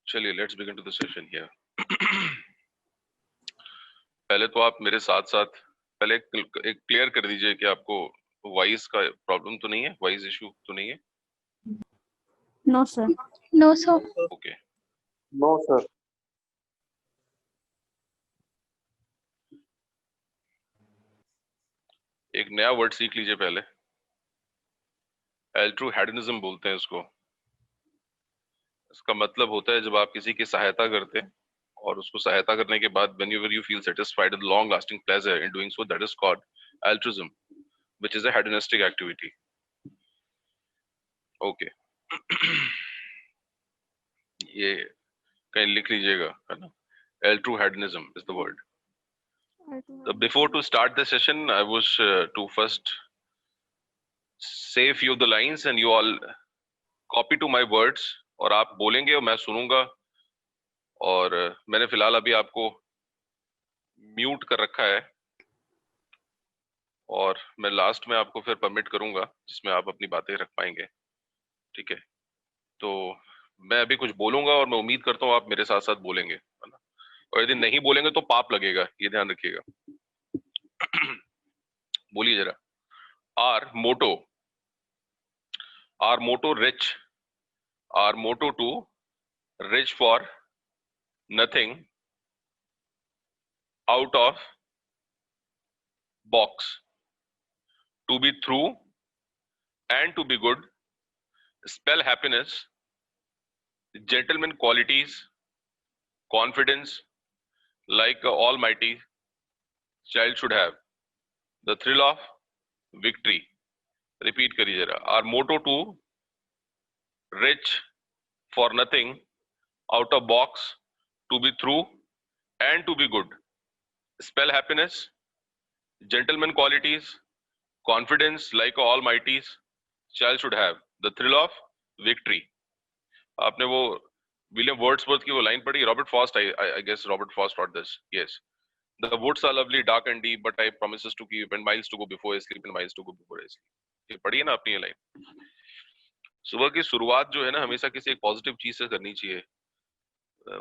चलिए let's begin to the session here. पहले तो आप मेरे साथ साथ पहले एक क्लियर कर दीजिए कि आपको वॉइस का प्रॉब्लम तो नहीं है, वॉइस इशू तो नहीं है। No sir. No sir. Okay, no sir. एक नया वर्ड सीख लीजिए पहले। एल्ट्रूहेडनिज्म बोलते हैं इसको। इसका मतलब होता है जब आप किसी की सहायता करते हैं और उसको सहायता करने के बाद whenever you feel satisfied and long lasting pleasure in doing so, that is called altruism, which is a hedonistic activity. Okay. ये कहीं लिख लीजिएगा, है ना? Altruhedonism is the word. So before to start the session, I was to first say few of the lines and you all copy to my words और आप बोलेंगे और मैं सुनूंगा। और मैंने फिलहाल अभी आपको म्यूट कर रखा है और मैं लास्ट में आपको फिर परमिट करूंगा जिसमें आप अपनी बातें रख पाएंगे। ठीक है, तो मैं अभी कुछ बोलूंगा और मैं उम्मीद करता हूँ आप मेरे साथ साथ बोलेंगे, है ना? और यदि नहीं बोलेंगे तो पाप लगेगा, ये ध्यान रखिएगा। बोलिए जरा। Our motto reach, our motto to reach for nothing out of box, to be through and to be good, spell happiness, gentleman qualities, confidence, like a almighty child should have, the thrill of victory. Repeat करिए जरा। Our motto to rich for nothing, out of box, to be through and to be good. Spell happiness, gentleman qualities, confidence like a almighty child should have, the thrill of victory. आपने वो William Wordsworth की वो line पढ़ी? Robert Frost, I guess Robert Frost wrote this. Yes. The woods are lovely, dark and deep, but I promises to keep and miles to go before I sleep and miles to go before I sleep. ये पढ़ी है ना आपने ये line? सुबह की शुरुआत जो है ना हमेशा किसी एक पॉजिटिव चीज से करनी चाहिए।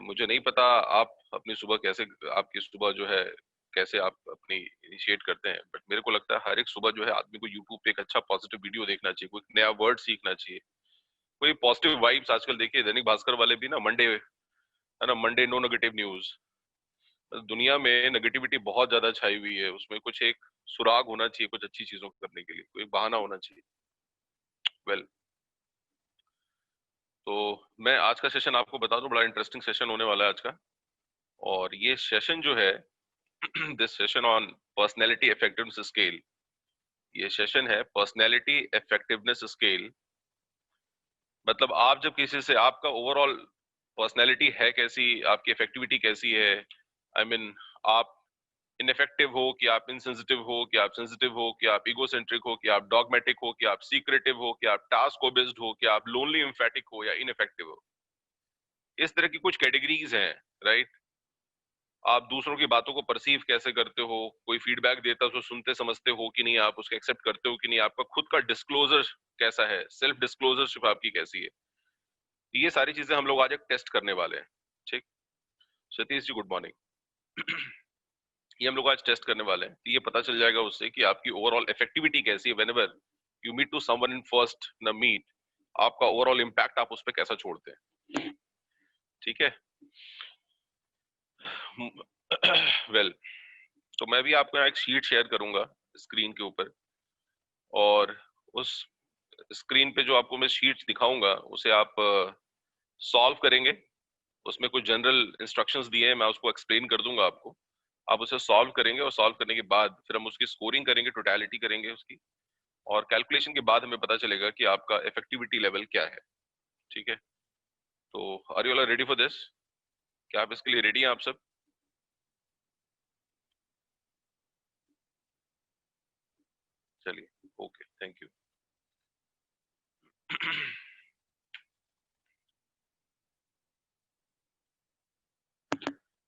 मुझे नहीं पता आप अपनी सुबह कैसे, आपकी सुबह जो है कैसे आप अपनी इनिशिएट करते हैं, बट मेरे को लगता है हर एक सुबह जो है आदमी को यूट्यूब पे एक अच्छा पॉजिटिव वीडियो देखना चाहिए, कोई नया वर्ड सीखना चाहिए, कोई पॉजिटिव वाइब्स। आजकल देखिए दैनिक भास्कर वाले भी ना मंडे, है ना, मंडे नो नेगेटिव न्यूज। दुनिया में नेगेटिविटी बहुत ज्यादा छाई हुई है, उसमें कुछ एक सुराग होना चाहिए कुछ अच्छी चीजों को करने के लिए, कोई बहाना होना चाहिए। वेल, तो मैं आज का सेशन आपको बता दूं, बड़ा इंटरेस्टिंग सेशन होने वाला है आज का। और ये सेशन जो है this session on personality effectiveness scale, ये सेशन है पर्सनैलिटी इफेक्टिवनेस स्केल। मतलब आप जब किसी से, आपका ओवरऑल पर्सनैलिटी है कैसी, आपकी इफेक्टिविटी कैसी है, आई मीन आप इनफेक्टिव हो कि आप इनसेंसिटिव हो, कि आप सेंसिटिव हो, कि आप इगोसेंट्रिक हो, कि आप डॉगमेटिक हो, कि आप सीक्रेटिव हो, कि आप टास्क ओबेस्ड हो, कि आप लोनली एम्फेटिक हो या इनफेक्टिव हो। इस तरह की कुछ कैटेगरीज हैं, राइट? आप दूसरों की बातों को परसीव कैसे करते हो, कोई फीडबैक देता है उसको सुनते समझते हो कि नहीं, आप उसको एक्सेप्ट करते हो कि नहीं, आपका खुद का डिस्क्लोजर कैसा है, सेल्फ डिस्क्लोजरशिप आपकी कैसी है। ये सारी चीजें हम लोग आज एक टेस्ट करने वाले हैं। ठीक, सतीश जी गुड मॉर्निंग। ये हम लोग आज टेस्ट करने वाले हैं, ये पता चल जाएगा उससे कि आपकी ओवरऑल इफेक्टिविटी कैसी है। Whenever you meet to someone in first न मीट, आपका ओवरऑल इंपैक्ट आप उस पर कैसा छोड़ते हैं। ठीक है, वेल, तो मैं भी आपको यहाँ एक शीट शेयर करूंगा स्क्रीन के ऊपर, और उस स्क्रीन पे जो आपको मैं शीट दिखाऊंगा उसे आप सॉल्व करेंगे। उसमें कुछ जनरल इंस्ट्रक्शंस दिए हैं, मैं उसको एक्सप्लेन कर दूंगा आपको, आप उसे सॉल्व करेंगे और सॉल्व करने के बाद फिर हम उसकी स्कोरिंग करेंगे, टोटलिटी करेंगे उसकी, और कैलकुलेशन के बाद हमें पता चलेगा कि आपका इफेक्टिविटी लेवल क्या है। ठीक है, तो are you all ready for this? क्या आप इसके लिए रेडी हैं आप सब? चलिए, ओके, थैंक यू।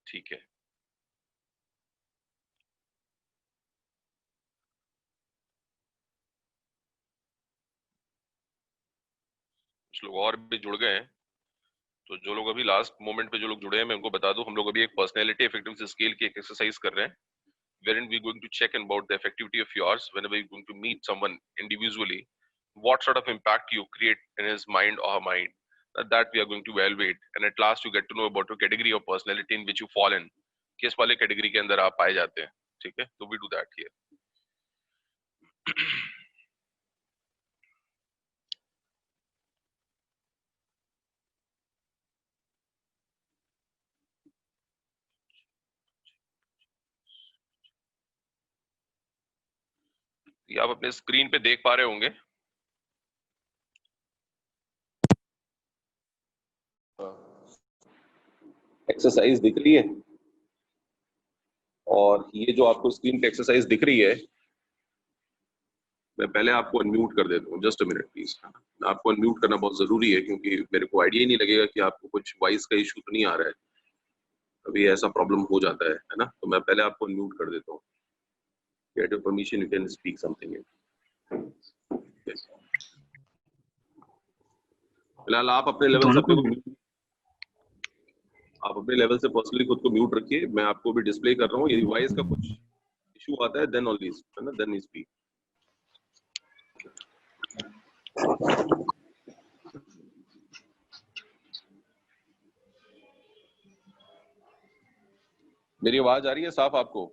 ठीक है, कुछ लोग और भी जुड़ गए हैं, तो जो लोग अभी लास्ट मोमेंट पे जो लोग जुड़े हैं, मैं उनको बता दूं, हम लोग अभी एक पर्सनैलिटी इफेक्टिवनेस स्केल की एक एक्सरसाइज कर रहे हैं, wherein we're going to check about the effectivity of yours whenever you're going to meet someone individually, what sort of impact you create in his mind or her mind. That we are going to evaluate, and at last you get to know about your category of personality in which you fall in. किस वाले category के अंदर आप पाए जाते हैं, ठीक है? तो we do that here. ये आप अपने स्क्रीन पे देख पा रहे होंगे। एक्सरसाइज दिख रही है, और ये जो आपको स्क्रीन पे एक्सरसाइज दिख रही है, मैं पहले आपको अनम्यूट कर देता हूँ, जस्ट अ मिनट प्लीज। आपको अनम्यूट करना बहुत जरूरी है, क्योंकि मेरे को आइडिया ही नहीं लगेगा कि आपको कुछ वॉइस का इशू तो नहीं आ रहा है। अभी ऐसा प्रॉब्लम हो जाता है ना? तो मैं पहले आपको अनम्यूट कर देता हूँ। Get your permission, you can speak something. फिलहाल आप अपने लेवल से से पर्सनली खुद को म्यूट रखिए। मैं आपको भी डिस्प्ले कर रहा हूँ, यदि वॉइस का कुछ इशू आता है देन ओनली, है ना, देन स्पीक। मेरी आवाज आ रही है साफ आपको?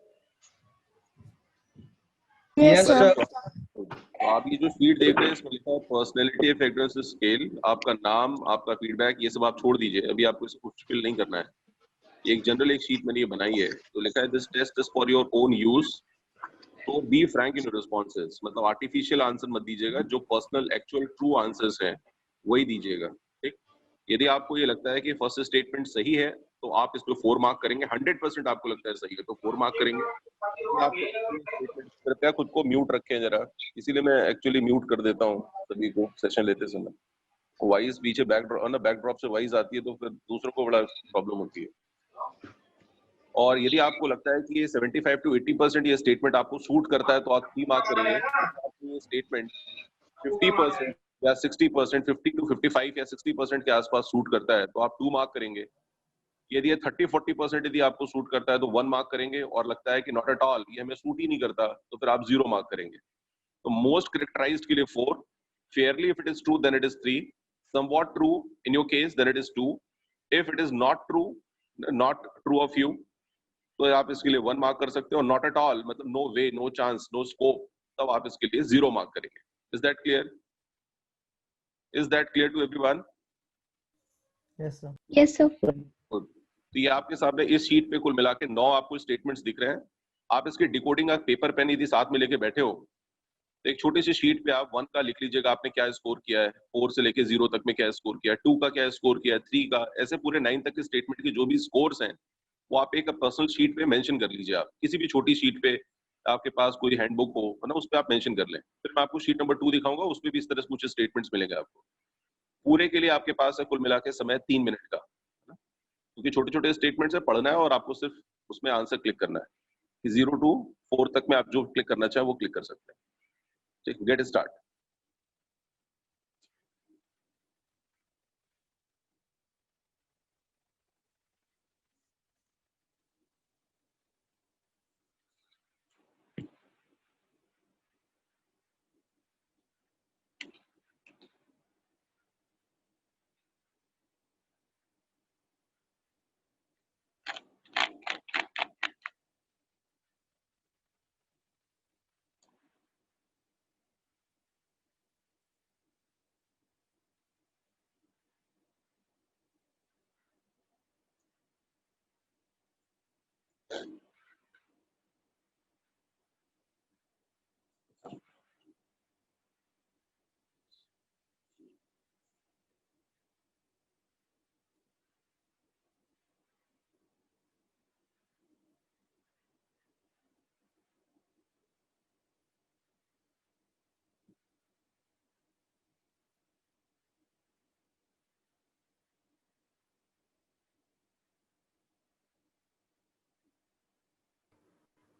Yes, sir. तो आप ये जो शीट देख रहे हैं, इसमें लिखा है पर्सनैलिटी इफेक्टिवनेस स्केल। आपका नाम, आपका फीडबैक, ये सब आप छोड़ दीजिए, अभी आपको इसको कुछ फिल नहीं करना है। एक जनरल एक शीट मैंने ये बनाई है, तो लिखा है this test is for your own use, तो be frank in your responses. मतलब आर्टिफिशियल आंसर मत दीजिएगा, जो पर्सनल एक्चुअल ट्रू आंसर्स हैं वही दीजिएगा, ठीक? यदि आपको ये लगता है कि फर्स्ट स्टेटमेंट सही है तो आप इस पे 4 मार्क करेंगे। 100% आपको लगता है सही है तो 4 मार्क करेंगे। आप कृपया खुद को म्यूट रखें जरा, इसीलिए मैं एक्चुअली म्यूट कर देता हूँ सभी को सेशन लेते समय। वॉइस पीछे बैकड्रॉप से वॉइस आती है तो फिर दूसरों को बड़ा प्रॉब्लम होती है। और यदि आपको लगता है कि ये 75 to 80% ये स्टेटमेंट आपको सूट करता है तो आप 3 मार्क करेंगे। आपको ये स्टेटमेंट 50% या 60%, 50 to 55 या 60% के आसपास सूट करता है तो आप 2 मार्क करेंगे। यदि ये 30-40% यदि आपको सूट करता है तो 1 मार्क करेंगे, और लगता है कि नॉट एट ऑल, ये हमें सूट ही नहीं करता, तो फिर आप 0 मार्क करेंगे। तो मोस्ट करेक्टराइज्ड के लिए 4, fairly if it is true then it is 3, somewhat true in your case then it is 2, if it is not true of you, तो आप इसके लिए 1 मार्क कर सकते हो। नॉट एट ऑल मतलब no way, no chance, no scope, तब आप इसके लिए 0 मार्क करेंगे। Is that clear? Is that clear to everyone? Yes sir. Yes, sir. तो ये आपके सामने इस शीट पे कुल मिला के 9 आपको स्टेटमेंट्स दिख रहे हैं। आप इसके डिकोडिंग का पेपर पेन यदि साथ में लेके बैठे हो तो एक छोटी सी शीट पे आप 1 का लिख लीजिएगा, आपने क्या स्कोर किया है, 4 से लेके 0 तक में क्या स्कोर किया है, 2 का क्या स्कोर किया है, 3 का, ऐसे पूरे 9 तक के स्टेटमेंट के जो भी स्कोर्स हैं वो आप एक पर्सनल शीट पे मेंशन कर लीजिए। आप किसी भी छोटी शीट पे, आपके पास कोई हैंडबुक हो, है ना, उस पर आप मेंशन कर लें। फिर मैं आपको शीट नंबर 2 दिखाऊंगा, उसमें भी इस तरह से कुछ स्टेटमेंट्स मिलेंगे आपको। पूरे के लिए आपके पास है कुल मिला के समय 3 मिनट का, है ना, क्योंकि छोटे छोटे स्टेटमेंट्स है, पढ़ना है और आपको सिर्फ उसमें आंसर क्लिक करना है कि 0 to 4 तक में आप जो क्लिक करना चाहें वो क्लिक कर सकते हैं। ठीक, get start.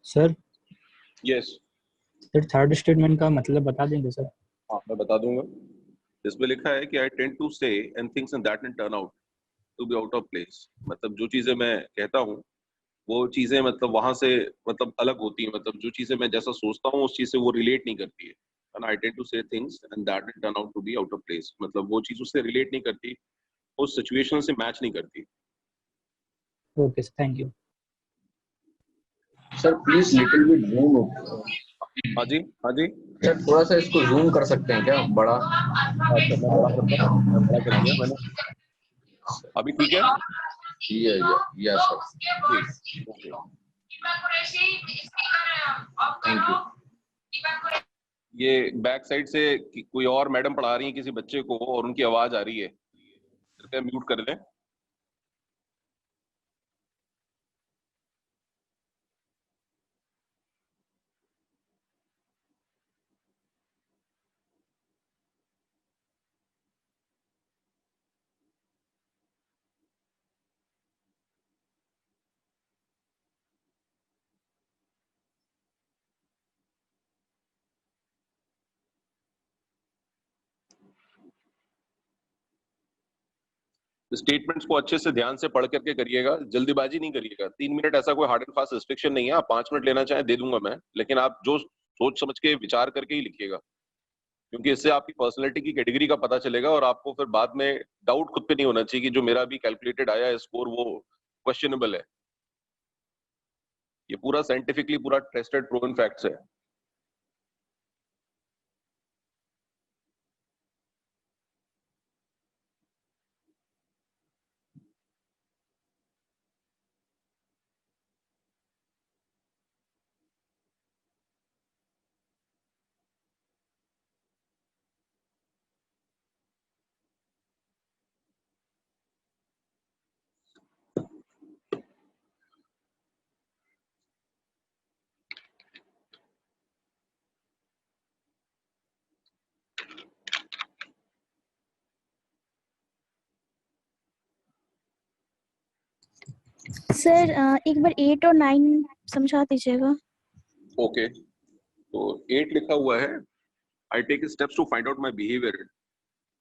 Sir yes, sir third statement का मतलब बता देंगे सर? हाँ मैं बता दूंगा। इसमें लिखा है कि I tend to say and things and that and turn out. To be out of place, मतलब जो चीजें मैं कहता हूँ वो चीजें मतलब वहां से मतलब अलग होती हैं, मतलब जो चीजें मैं जैसा सोचता हूँ उस चीज से वो रिलेट नहीं करती है, and I tend to say things and that will turn out to be out of place, मतलब वो चीज उससे रिलेट नहीं करती, उस सिचुएशन से मैच नहीं करती। Okay sir, thank you. Sir please little bit zoom. हाँ जी, हाँ जी। सर थोड़ा सा इसको जूम कर सकते हैं क्या, बड़ा? अच्छा मैं बड़ा करता हूँ, मैं बड़ा कर दिया मैंने, अभी ठीक है? या सर, जी ओके, थैंक यू। ये बैक साइड से कोई और मैडम पढ़ा रही है किसी बच्चे को और उनकी आवाज आ रही है, कृपया म्यूट कर दें। स्टेटमेंट्स को अच्छे से ध्यान से पढ़ करके करिएगा, जल्दीबाजी नहीं करिएगा। 3 मिनट ऐसा कोई हार्ड एंड फास्ट रिस्ट्रिक्शन नहीं है, आप 5 मिनट लेना चाहें दे दूंगा मैं, लेकिन आप जो सोच समझ के विचार करके ही लिखिएगा, क्योंकि इससे आपकी पर्सनैलिटी की कैटेगरी का पता चलेगा और आपको फिर बाद में डाउट खुद पे नहीं होना चाहिए कि जो मेरा भी कैलकुलेटेड आया है स्कोर वो क्वेश्चनेबल है। ये पूरा साइंटिफिकली पूरा टेस्टेड प्रूवन फैक्ट्स है। सर एक बार 8 और 9 समझा दीजिएगा। ओके, तो 8 लिखा हुआ है, I take steps to find out my behavior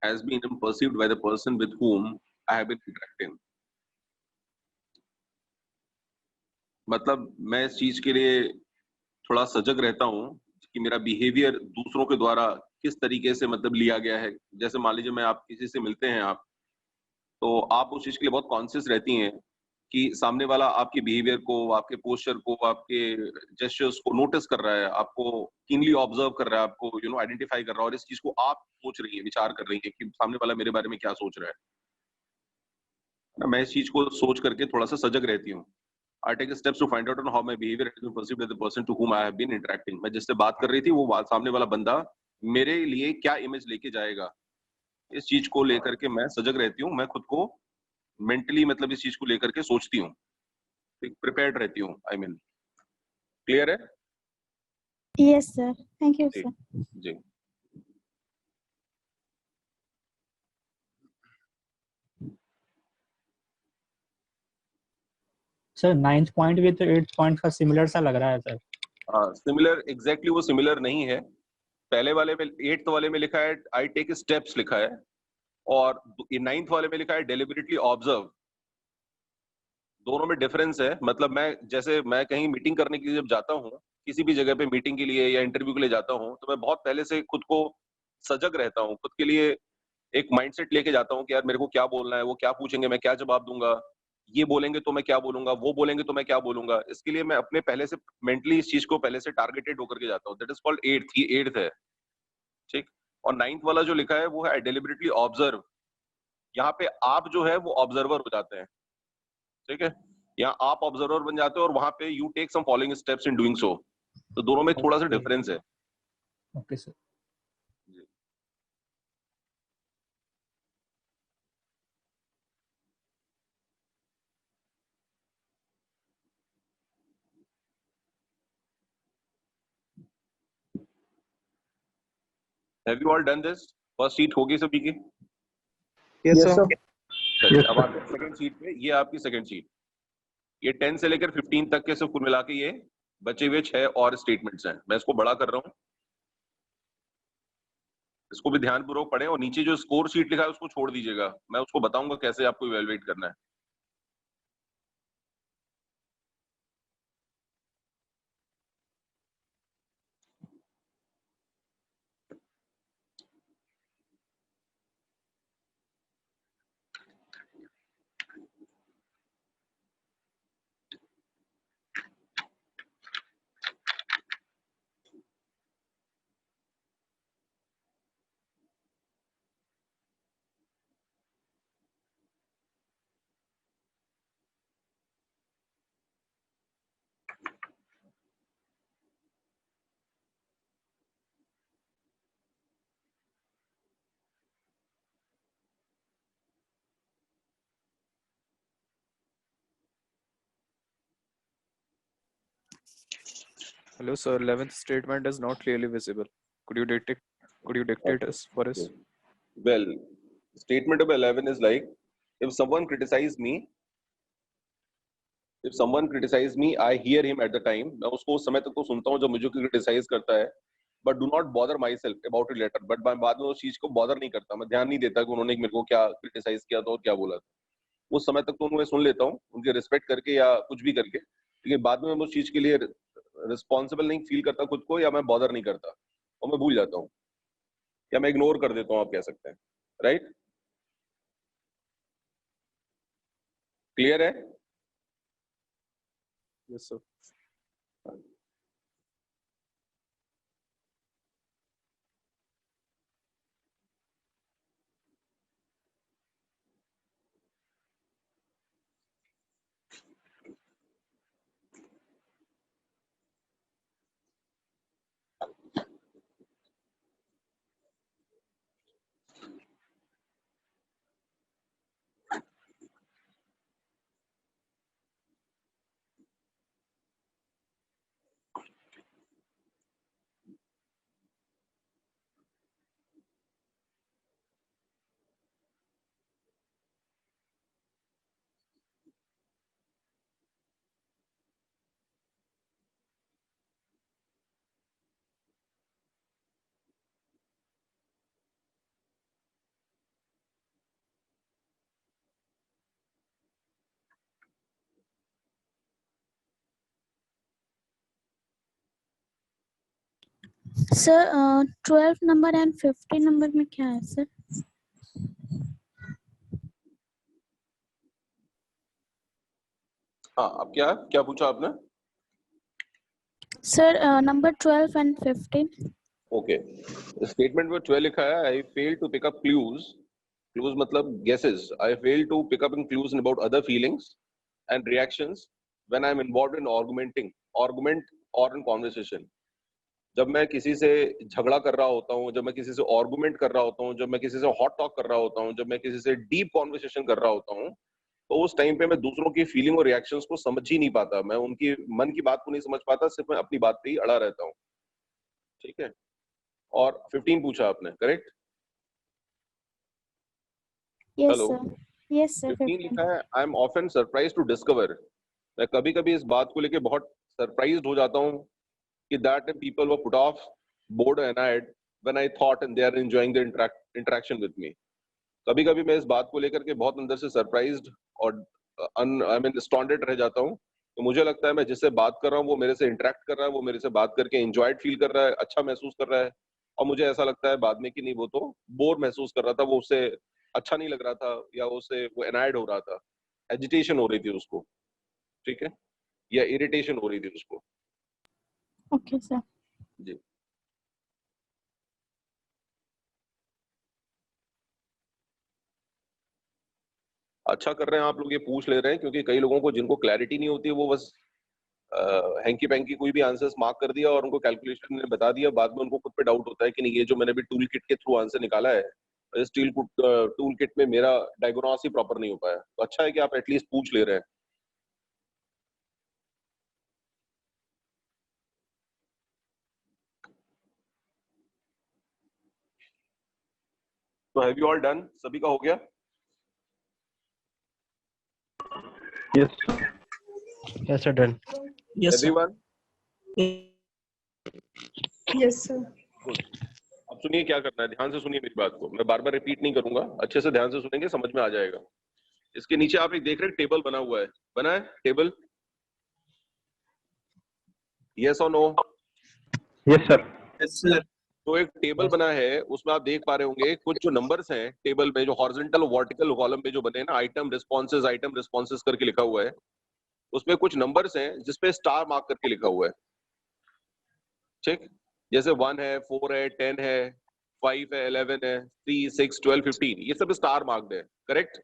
has been perceived by the person with whom I have been interacting। मतलब मैं इस चीज के लिए थोड़ा सजग रहता हूँ कि मेरा बिहेवियर दूसरों के द्वारा किस तरीके से मतलब लिया गया है। जैसे मान लीजिए मैं आप किसी से मिलते हैं आप, तो आप उस चीज के लिए बहुत कॉन्शियस रहती हैं कि सामने वाला आपके बिहेवियर को, आपके पोस्चर को, आपके जेस्चर्स को नोटिस कर रहा है, आपको कीनली ऑब्जर्व कर रहा है, आपको आइडेंटिफाई कर रहा है, और इस चीज को आप सोच रही है, विचार कर रही है कि सामने वाला मेरे बारे में क्या सोच रहा है ना। मैं इस चीज को सोच करके थोड़ा सा सजग रहती हूँ। I take steps to find out on how my behavior has been perceived by the person to whom I have been interacting। मैं जिससे बात कर रही थी वो सामने वाला बंदा मेरे लिए क्या इमेज लेके जाएगा, इस चीज को लेकर के मैं सजग रहती हूँ। मैं खुद को मेंटली मतलब इस चीज को लेकर के सोचती हूँ, प्रिपेयर्ड रहती हूँ। आई मीन क्लियर है? यस सर, थैंक यू जी सर। जी। सर 9th पॉइंट भी तो 8th पॉइंट का सिमिलर सा लग रहा है सर। सिमिलर एग्जैक्टली वो सिमिलर नहीं है। पहले वाले में 8th वाले में लिखा है आई टेक स्टेप्स लिखा है, और 9th वाले में लिखा है डेलिबरेटली ऑब्जर्व। दोनों में डिफरेंस है। मतलब मैं कहीं मीटिंग करने के लिए जब जाता हूँ, किसी भी जगह पे मीटिंग के लिए या इंटरव्यू के लिए जाता हूँ, तो मैं बहुत पहले से खुद को सजग रहता हूँ, खुद के लिए एक माइंडसेट लेके जाता हूँ कि यार मेरे को क्या बोलना है, वो क्या पूछेंगे मैं क्या जवाब दूंगा, ये बोलेंगे तो मैं क्या बोलूंगा, वो बोलेंगे तो मैं क्या बोलूंगा। इसके लिए मैं अपने पहले से मेंटली इस चीज को पहले से टारगेटेड होकर के जाता हूँ। दैट इज कॉल्ड 8th, ये 8th है, ठीक। और 9th वाला जो लिखा है वो है डेलिबरेटली ऑब्जर्व। यहाँ पे आप जो है वो ऑब्जर्वर हो जाते हैं, ठीक है। यहाँ आप ऑब्जर्वर बन जाते हो और वहां पे you take some following steps in doing so. तो दोनों में थोड़ा सा डिफरेंस है। Okay sir. Have you all done this? First sheet होगी सभी की? Yes sir. चलिए अब आते हैं सेकंड शीट पे। ये आपकी सेकंड शीट, ये 10 से लेकर 15 तक के सब कुल मिला के ये बचे हुए 6 और स्टेटमेंट्स हैं। मैं इसको बड़ा कर रहा हूँ। इसको भी ध्यानपूर्वक पढ़ें और नीचे जो स्कोर शीट लिखा है उसको छोड़ दीजिएगा, मैं उसको बताऊंगा कैसे आपको इवैल्यूएट करना है। Hello, sir. 11th statement is not clearly visible. Could you dictate us for us? Well, statement number 11 is like, if someone criticizes me, I hear him at the time. मैं उसको उस समय तक तो सुनता हूँ जब मुझे क्रिटिसाइज करता है, but do not bother myself about it later. But मैं बाद में उस चीज को बॉदर नहीं करता, मैं ध्यान नहीं देता कि उन्होंने मेरे को क्या क्रिटिसाइज किया था और क्या बोला था। उस समय तक तो मैं सुन लेता हूँ, उनके रिस्पेक्ट करके या कुछ भी करके, लेकिन बाद में मैं उस चीज के लिए रिस्पॉन्सिबल नहीं फील करता खुद को, या मैं बॉदर नहीं करता और मैं भूल जाता हूँ, या मैं इग्नोर कर देता हूँ, आप कह सकते हैं। राइट? क्लियर है? Yes, sir. Sir 12 number and 15 number में क्या है सर? हाँ, अब क्या पूछा आपने? Sir number 12 and 15। Okay, statement में 12 लिखा है, I fail to pick up clues मतलब guesses. I fail to pick up clues about other feelings and reactions when I am involved in argument or in conversation. जब मैं किसी से झगड़ा कर रहा होता हूँ, जब मैं किसी से आर्गुमेंट कर रहा होता हूँ, जब मैं किसी से हॉट टॉक कर रहा होता हूँ, जब मैं किसी से डीप कॉन्वर्सेशन कर रहा होता हूँ, तो उस टाइम पे मैं दूसरों की फीलिंग और रिएक्शंस को समझ ही नहीं पाता, मैं उनकी मन की बात को नहीं समझ पाता, सिर्फ मैं अपनी बात पे ही अड़ा रहता हूँ। ठीक है? और 15 पूछा आपने, correct? Yes hello, sir. Yes sir 15 लिखा है, I am often surprise to discover, मैं कभी कभी इस बात को लेके बहुत सरप्राइज्ड हो जाता हूँ कि that people were put off board and eyed when I thought and they are enjoying the interaction with me. कभी कभी मैं इस बात को लेकर के बहुत अंदर से सरप्राइज्ड और आई मीन स्टॉन्डेड रह जाता हूँ, तो मुझे लगता है मैं जिससे बात कर रहा हूँ वो मेरे से इंटरेक्ट कर रहा है, वो मेरे से बात करके एंजॉयड फील कर रहा है, अच्छा महसूस कर रहा है, और मुझे ऐसा लगता है बाद में कि नहीं, वो तो बोर महसूस कर रहा था, वो उससे अच्छा नहीं लग रहा था, या उससे वो एनायड हो रहा था, एजिटेशन हो रही थी उसको। ठीक है? या इरिटेशन हो रही थी उसको। Okay sir. जी, अच्छा कर रहे हैं आप लोग, ये पूछ ले रहे हैं, क्योंकि कई लोगों को जिनको क्लैरिटी नहीं होती है वो बस हैंकी पैंकी कोई भी आंसर्स मार्क कर दिया और उनको कैलकुलेशन ने बता दिया, बाद में उनको खुद पे डाउट होता है कि नहीं, ये जो मैंने भी टूल किट के थ्रू आंसर निकाला है, इस टूल किट में मेरा डायग्नोस ही प्रॉपर नहीं हो पाया। तो अच्छा है कि आप एटलीस्ट पूछ ले रहे हैं। तो हैव यू ऑल डन? सभी का हो गया? Yes sir, done. Yes, sir. Everyone? Yes, sir. Good. अब अब सुनिए क्या करना है, ध्यान से सुनिए मेरी बात को, मैं बार बार रिपीट नहीं करूंगा, अच्छे से ध्यान से सुनेंगे, समझ में आ जाएगा। इसके नीचे आप एक देख रहे हैं टेबल बना हुआ है, बना है टेबल? यस और no? Yes sir. Yes sir. तो एक टेबल बना है, उसमें आप देख पा रहे होंगे कुछ जो नंबर्स हैं टेबल में, जो हॉरिजॉन्टल और वर्टिकल कॉलम पे जो बने हैं ना, आइटम रिस्पॉन्सेज करके लिखा हुआ है, उसमें कुछ नंबर्स हैं जिसपे स्टार मार्क करके लिखा हुआ है, ठीक? जैसे 1 है, 4 है, 10 है, 5 है, 11 है, 3, 6, 12, 15, ये सब स्टार मार्क्ड है, करेक्ट?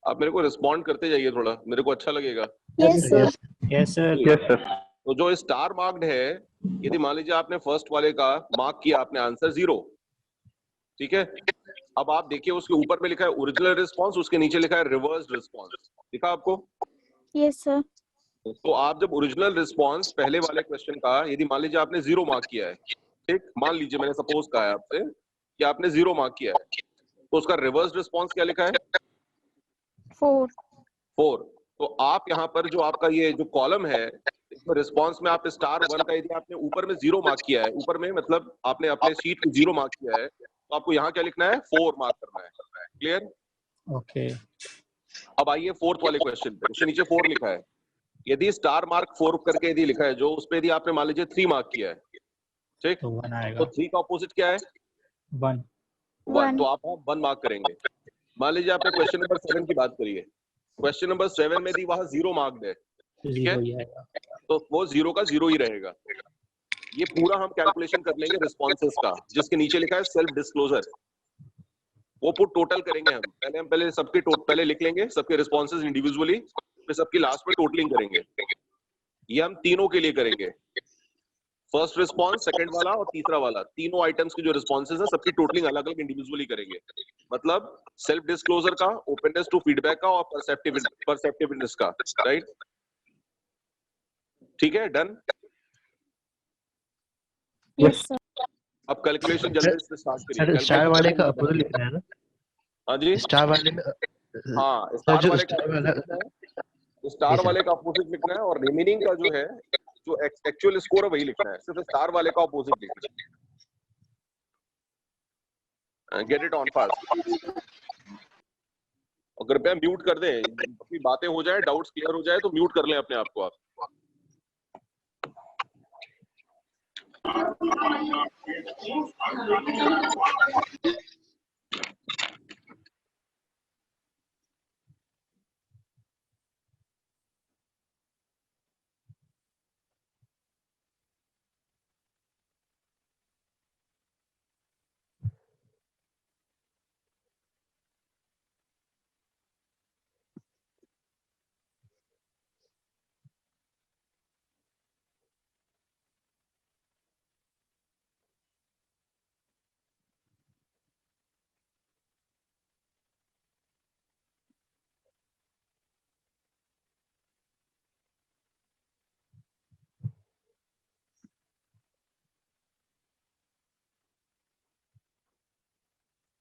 आप मेरे को रिस्पॉन्ड करते जाइए थोड़ा, मेरे को अच्छा लगेगा। Yes sir. Yes sir. Yes sir. तो जो स्टार मार्क्ड है, यदि मान लीजिए आपने फर्स्ट वाले का मार्क किया, आपने आंसर 0, ठीक है? अब आप देखिए उसके ऊपर में लिखा है ओरिजिनल रिस्पॉन्स, उसके नीचे लिखा है रिवर्स्ड रिस्पॉन्स, दिखा आपको? Yes sir. तो आप जब ओरिजिनल रिस्पॉन्स पहले वाले क्वेश्चन का, यदि मान लीजिए आपने 0 मार्क किया है, ठीक, मान लीजिए मैंने सपोज कहा है आपसे कि आपने 0 मार्क किया है, तो उसका रिवर्स रिस्पॉन्स क्या लिखा है? 4। तो आप यहाँ पर जो आपका ये जो कॉलम है, इसमें रिस्पॉन्स में आप स्टार 1 का, यदि आपने ऊपर में 0 मार्क किया है, ऊपर में मतलब आपने अपने शीट पे 0 मार्क किया है, तो आपको यहाँ क्या लिखना है? 4 मार्क करना है, क्लियर? ओके। अब आइए फोर्थ वाले क्वेश्चन पे, उसके नीचे 4 लिखा है, यदि स्टार मार्क 4 करके यदि लिखा है, जो उस पे यदि आपने मान लीजिए 3 मार्क किया है, ठीक, तो 1 आएगा। तो 3 का ऑपोजिट क्या है? 1। 1, तो आप 1 मार्क करेंगे। मान लीजिए आपने क्वेश्चन नंबर 7 की बात करी है, क्वेश्चन नंबर 7 में यदि वहां 0 मार्क्ड है, ठीक है, तो वो 0 का 0 ही रहेगा। ये पूरा हम कैलकुलेशन कर लेंगे रिस्पॉन्सेस का, जिसके नीचे लिखा है सेल्फ डिस्क्लोजर, वो पुट टोटल करेंगे हम पहले सबके पहले लिख लेंगे सबके रिस्पॉन्सेस इंडिविजुअली, फिर सबकी लास्ट में टोटलिंग करेंगे। ये हम तीनों के लिए करेंगे, फर्स्ट रिस्पॉन्स, सेकंड वाला और तीसरा वाला, तीनों आइटम्स की जो रिस्पॉन्सेस है सबकी टोटलिंग अलग अलग इंडिविजुअली करेंगे। मतलब सेल्फ डिस्क्लोजर का, ओपननेस टू फीडबैक का और परसेप्टिवनेस का, राइट? ठीक है, डन? Yes sir. अब कैलकुलेशन जल्दी से स्टार्ट करिए। सर स्टार वाले का अपोजिट लिखना है ना? हाँ जी, स्टार वाले में हाँ, स्टार वाले का जी सर। का अपोजिट लिखना है, और रिमेनिंग का जो है, जो एक्चुअल स्कोर है वही लिखना है, सिर्फ स्टार वाले का अपोजिट लिखना है। Get it on fast. और कृपया म्यूट कर दें, अपनी बातें हो जाए, डाउट्स क्लियर हो जाए तो म्यूट कर लें अपने आप को आप।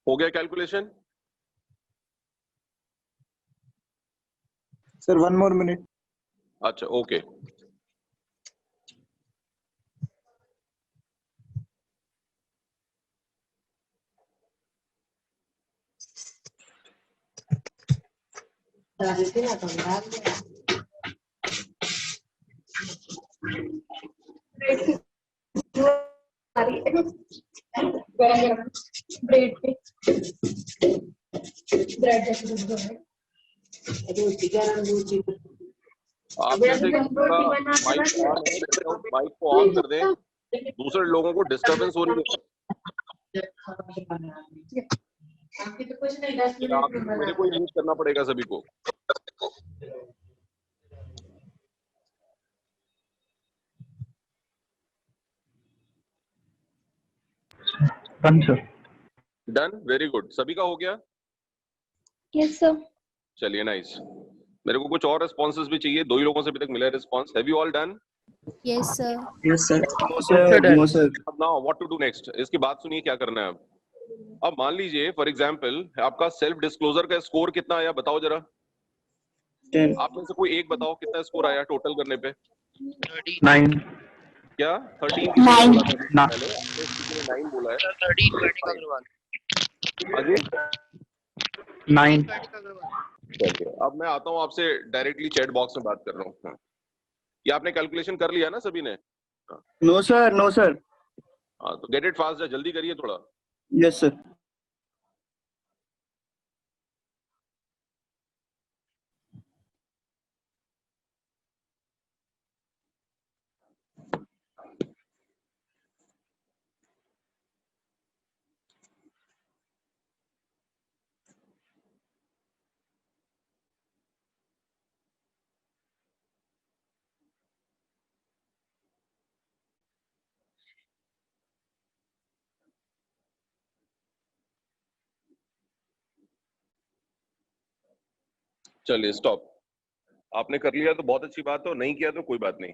हो गया कैलकुलेशन? Sir 1 more minute। अच्छा, ओके। ब्रेड पे ब्रेड आप जैसे माइक को ऑन कर दें, दूसरे लोगों को डिस्टरबेंस हो रही है, मेरे को यूज करना पड़ेगा सभी को। डन, वेरी गुड, सभी का हो गया? Yes sir. चलिए, नाइस। मेरे को कुछ और रिस्पॉन्सेस भी चाहिए, 2 ही लोगों से अभी तक मिला है response. Have you all done? Yes sir. Yes sir. No sir. अब now what to do next, इसकी बात सुनिए क्या करना है अब मान लीजिए फॉर एग्जांपल आपका सेल्फ डिस्क्लोजर का स्कोर कितना आया, बताओ जरा। 10। आप में से कोई एक बताओ कितना स्कोर आया टोटल करने पे? 9। क्या 13 किसी ने Nine. बोला था पहले, आपने किसी ने 9 बोला है। 13 वैनिक अग्रवाल। आगे 9 चलिए, अब मैं आता हूँ आपसे डायरेक्टली चैट बॉक्स में बात कर रहा हूँ। हाँ। ये आपने कैलकुलेशन कर लिया ना सभी ने? No sir, no sir. हाँ, तो गेट इट फास्ट, जल्दी करिए थोड़ा। Yes sir. चलिए स्टॉप। आपने कर लिया तो बहुत अच्छी बात है, और नहीं किया तो कोई बात नहीं।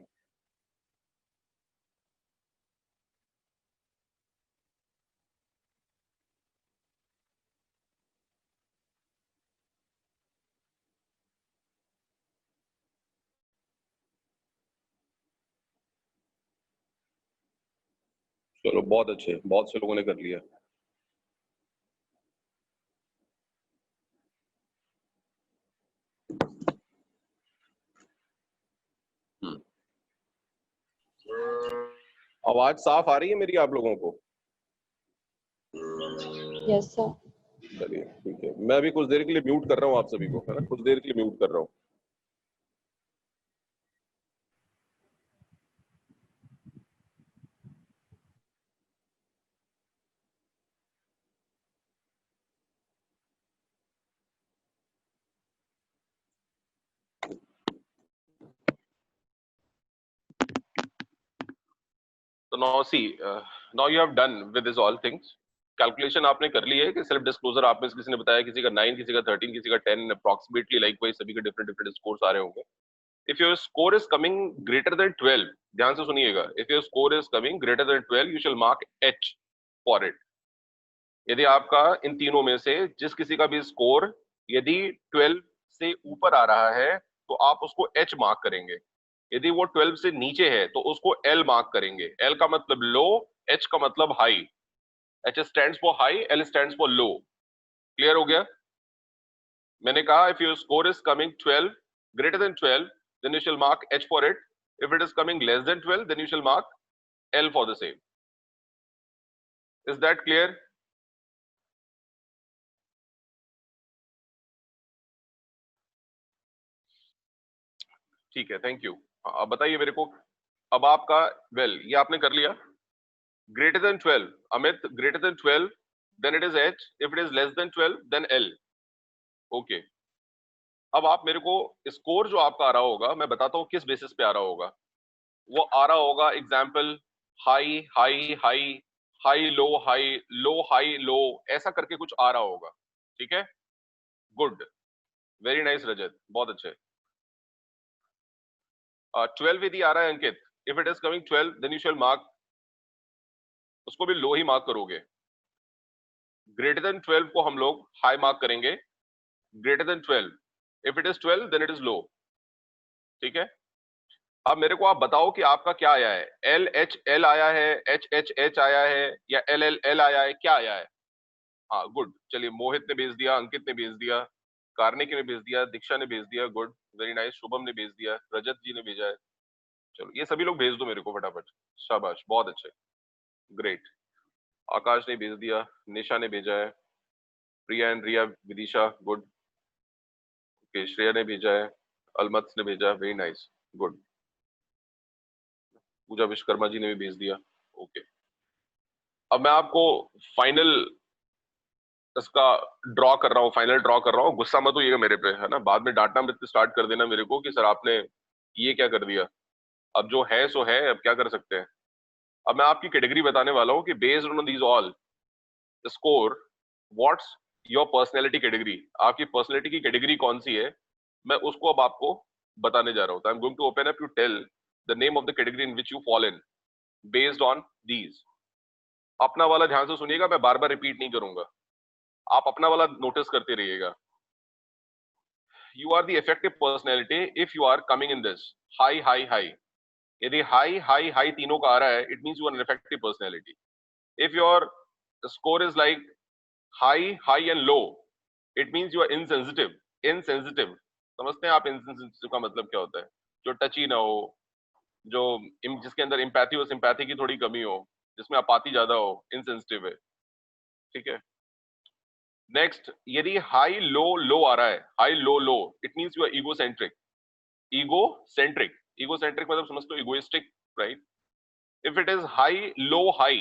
चलो बहुत अच्छे, बहुत से लोगों ने कर लिया। आवाज साफ आ रही है मेरी आप लोगों को? Yes sir. चलिए ठीक है, मैं अभी कुछ देर के लिए म्यूट कर रहा हूँ आप सभी को, है ना? कुछ देर के लिए म्यूट कर रहा हूँ। तो now see, now you have done with this all things. Calculation आपने कर ली है कि सेल्फ डिस्क्लोजर आप में से किसी ने बताया, किसी का 9, किसी का 13, किसी का 10, अप्रॉक्सीमेटली लाइकवाइज सभी के डिफरेंट डिफरेंट स्कोर्स आ रहे होंगे। If your score is coming greater than 12, ध्यान से सुनिएगा, if your score is coming greater than 12 you shall mark H for it. यदि आपका इन तीनों में से जिस किसी का भी स्कोर यदि 12 से ऊपर आ रहा है तो आप उसको H मार्क करेंगे। यदि वो 12 से नीचे है तो उसको L मार्क करेंगे। L का मतलब लो, H का मतलब high. H stands for high, L stands for low. Clear हो गया? मैंने कहा if your score is coming 12 greater than 12 then you shall mark H for it. If it is coming less than 12 then you shall mark L for the same. Is that clear? ठीक है, thank you. अब बताइए मेरे को, अब आपका ये आपने कर लिया। Greater than 12, Amit, greater than 12 then it is H, if it is less than 12 then L। Okay, अब आप मेरे को स्कोर जो आपका आ रहा होगा, मैं बताता हूं किस बेसिस पे आ रहा होगा। वो आ रहा होगा example high high high, high low high, low high low, ऐसा करके कुछ आ रहा होगा। ठीक है, गुड, वेरी नाइस रजत, बहुत अच्छे। 12 यदि आ रहा है अंकित, if it is coming 12 then you shall mark, उसको भी लो ही मार्क करोगे। ग्रेटर देन 12 को हम लोग हाई मार्क करेंगे। Greater than 12, if it is 12 then it is low. ठीक है, अब मेरे को आप बताओ कि आपका क्या आया है? L H L आया है, H H H आया है, या L L L आया है, क्या आया है? हाँ गुड, चलिए मोहित ने भेज दिया, अंकित ने भेज दिया, कार्निक ने भेज दिया, दीक्षा ने भेज दिया, गुड वेरी नाइस, शुभम ने भेज दिया, रजत जी ने भेजा है। चलो ये सभी लोग भेज दो मेरे को फटाफट, शाबाश, बहुत अच्छे, ग्रेट। आकाश ने भेज दिया, निशा ने भेजा है, Priya and Riya, Vidisha, good, okay, Shreya ने भेजा है, अलमत ने भेजा, very nice, good, Puja Vishwakarma ji ने भी भेज दिया, ओके। अब मैं आपको फाइनल इसका ड्रॉ कर रहा हूँ, फाइनल ड्रॉ कर रहा हूँ, गुस्सा मत होइएगा मेरे पे, है ना? बाद में डांटना मत स्टार्ट कर देना मेरे को कि सर आपने ये क्या कर दिया। अब जो है सो है, अब क्या कर सकते हैं। अब मैं आपकी कैटेगरी बताने वाला हूँ कि based on these all score what's your personality category, आपकी पर्सनैलिटी की कैटेगरी कौन सी है, मैं उसको अब आपको बताने जा रहा हूँ। I am going to open up, you tell the name of the category in which you fall in based on these. अपना वाला ध्यान से सुनिएगा, मैं बार बार रिपीट नहीं करूंगा, आप अपना वाला नोटिस करते रहिएगा। You are the effective personality if you are coming in this high high high, यदि हाई हाई हाई तीनों का आ रहा है, it means you are an effective personality. If your score is like high high and low, it means you are insensitive. Insensitive समझते हैं आप? Insensitive का मतलब क्या होता है? जो टची ना हो, जो जिसके अंदर एम्पैथी और सिंपैथी की थोड़ी कमी हो, जिसमें अपाती ज्यादा हो, इनसेंसिटिव है. ठीक है. नेक्स्ट, यदि हाई लो लो आ रहा है, high low low, it means you are egocentric. Egocentric, egocentric मतलब समझते हो? Egoistic, right? If it is high low high,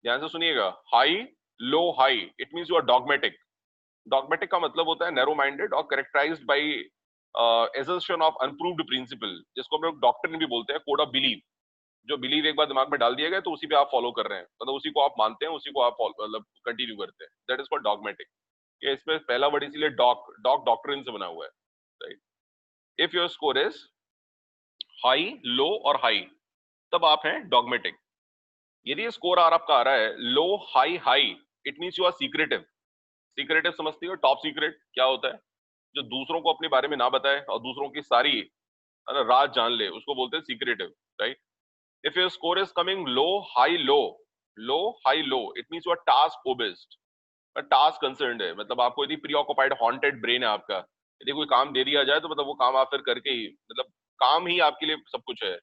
ध्यान से सुनिएगा, high low high, it means you are dogmatic. Dogmatic का मतलब होता है नैरो माइंडेड और characterised by assertion of unproved principle, जिसको हम लोग डॉक्ट्रिन भी बोलते हैं, कोड ऑफ बिलीफ. जो बिलीव एक बार दिमाग में डाल दिया गया तो उसी पे आप फॉलो कर रहे हैं, मतलब उसी को आप मानते हैं, उसी को आप मतलब कंटिन्यू करते हैं. That is called dogmatic. ये इसमें पहला वर्ड इसीलिए डॉग डॉक्ट्रिन से बना हुआ है, right? If your score is high लो और हाई, तब आप हैं डॉगमेटिक. यदि स्कोर आपका आ रहा है low high high, it means you are secretive. Secretive समझती हो? टॉप सीक्रेट क्या होता है? जो दूसरों को अपने बारे में ना बताए और दूसरों की सारी राज जान ले, उसको बोलते हैं secretive, right? If your score is coming low, high, low, low, high, low, it means you are task obsessed. Task concerned है, मतलब आपको यदि प्रीऑक्युपाइड हॉन्टेड ब्रेन है आपका, यदि कोई काम दे दिया जाए तो मतलब वो काम आप फिर करके ही, मतलब काम ही आपके लिए सब कुछ है.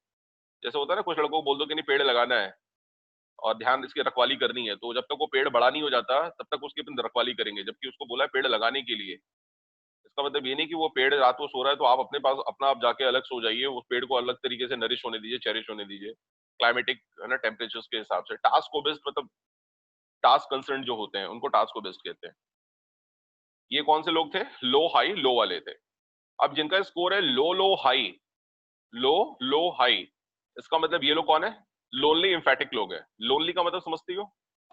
जैसे होता है ना, कुछ लड़कों को बोल दो कि नहीं पेड़ लगाना है और ध्यान इसकी रखवाली करनी है, तो जब तक वो पेड़ बड़ा नहीं हो जाता तब तक उसकी अपन रखवाली करेंगे, जबकि उसको बोला है पेड़ लगाने के लिए. इसका मतलब ये नहीं कि वो पेड़ रात को सो रहा है तो आप अपने पास अपना आप जाके अलग सो जाइए, उस पेड़ को अलग तरीके से नरिश होने दीजिए, चेरिश होने दीजिए, क्लाइमेटिक है ना टेम्परेचर्स के हिसाब से. टास्क को बेस्ड मतलब टास्क कंसर्न जो होते हैं उनको टास्क को बेस्ड कहते हैं. ये कौन से लोग थे? लो हाई लो वाले थे. अब जिनका स्कोर है लो लो हाई, लो लो हाई, इसका मतलब ये लोग कौन है? लोनली एम्फेटिक लोग हैं. लोनली का मतलब समझती हो?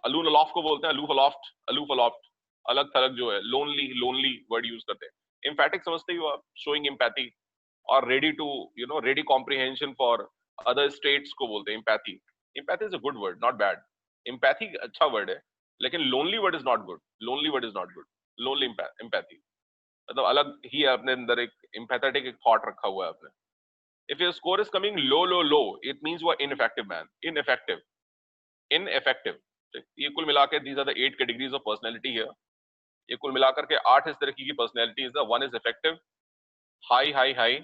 अलून अलोफ को बोलते हैं, अलूफ अलोफ्ट, अलूफ अलोफ्ट, अलग थलग जो है, लोनली लोनली वर्ड यूज करते हैं. एम्फेटिक समझते हो आप? शोइंग एम्पैथी और ready to you know ready comprehension for other states को बोलते हैं empathy. Empathy is a good word, not bad. Empathy अच्छा वर्ड है, लेकिन lonely word is not good. Lonely word is not good. Lonely empathy मतलब अलग ही है, अपने अंदर एक एम्पैथेटिक एक थॉट रखा हुआ है आपने. If your score is coming low, low, low, it means you are ineffective, man. Ineffective. Ineffective. ये कुल मिलाकर these are the 8 categories of personality here. ये कुल मिलाकर के 8 इस तरह की personalities है. One is effective. High, high, high.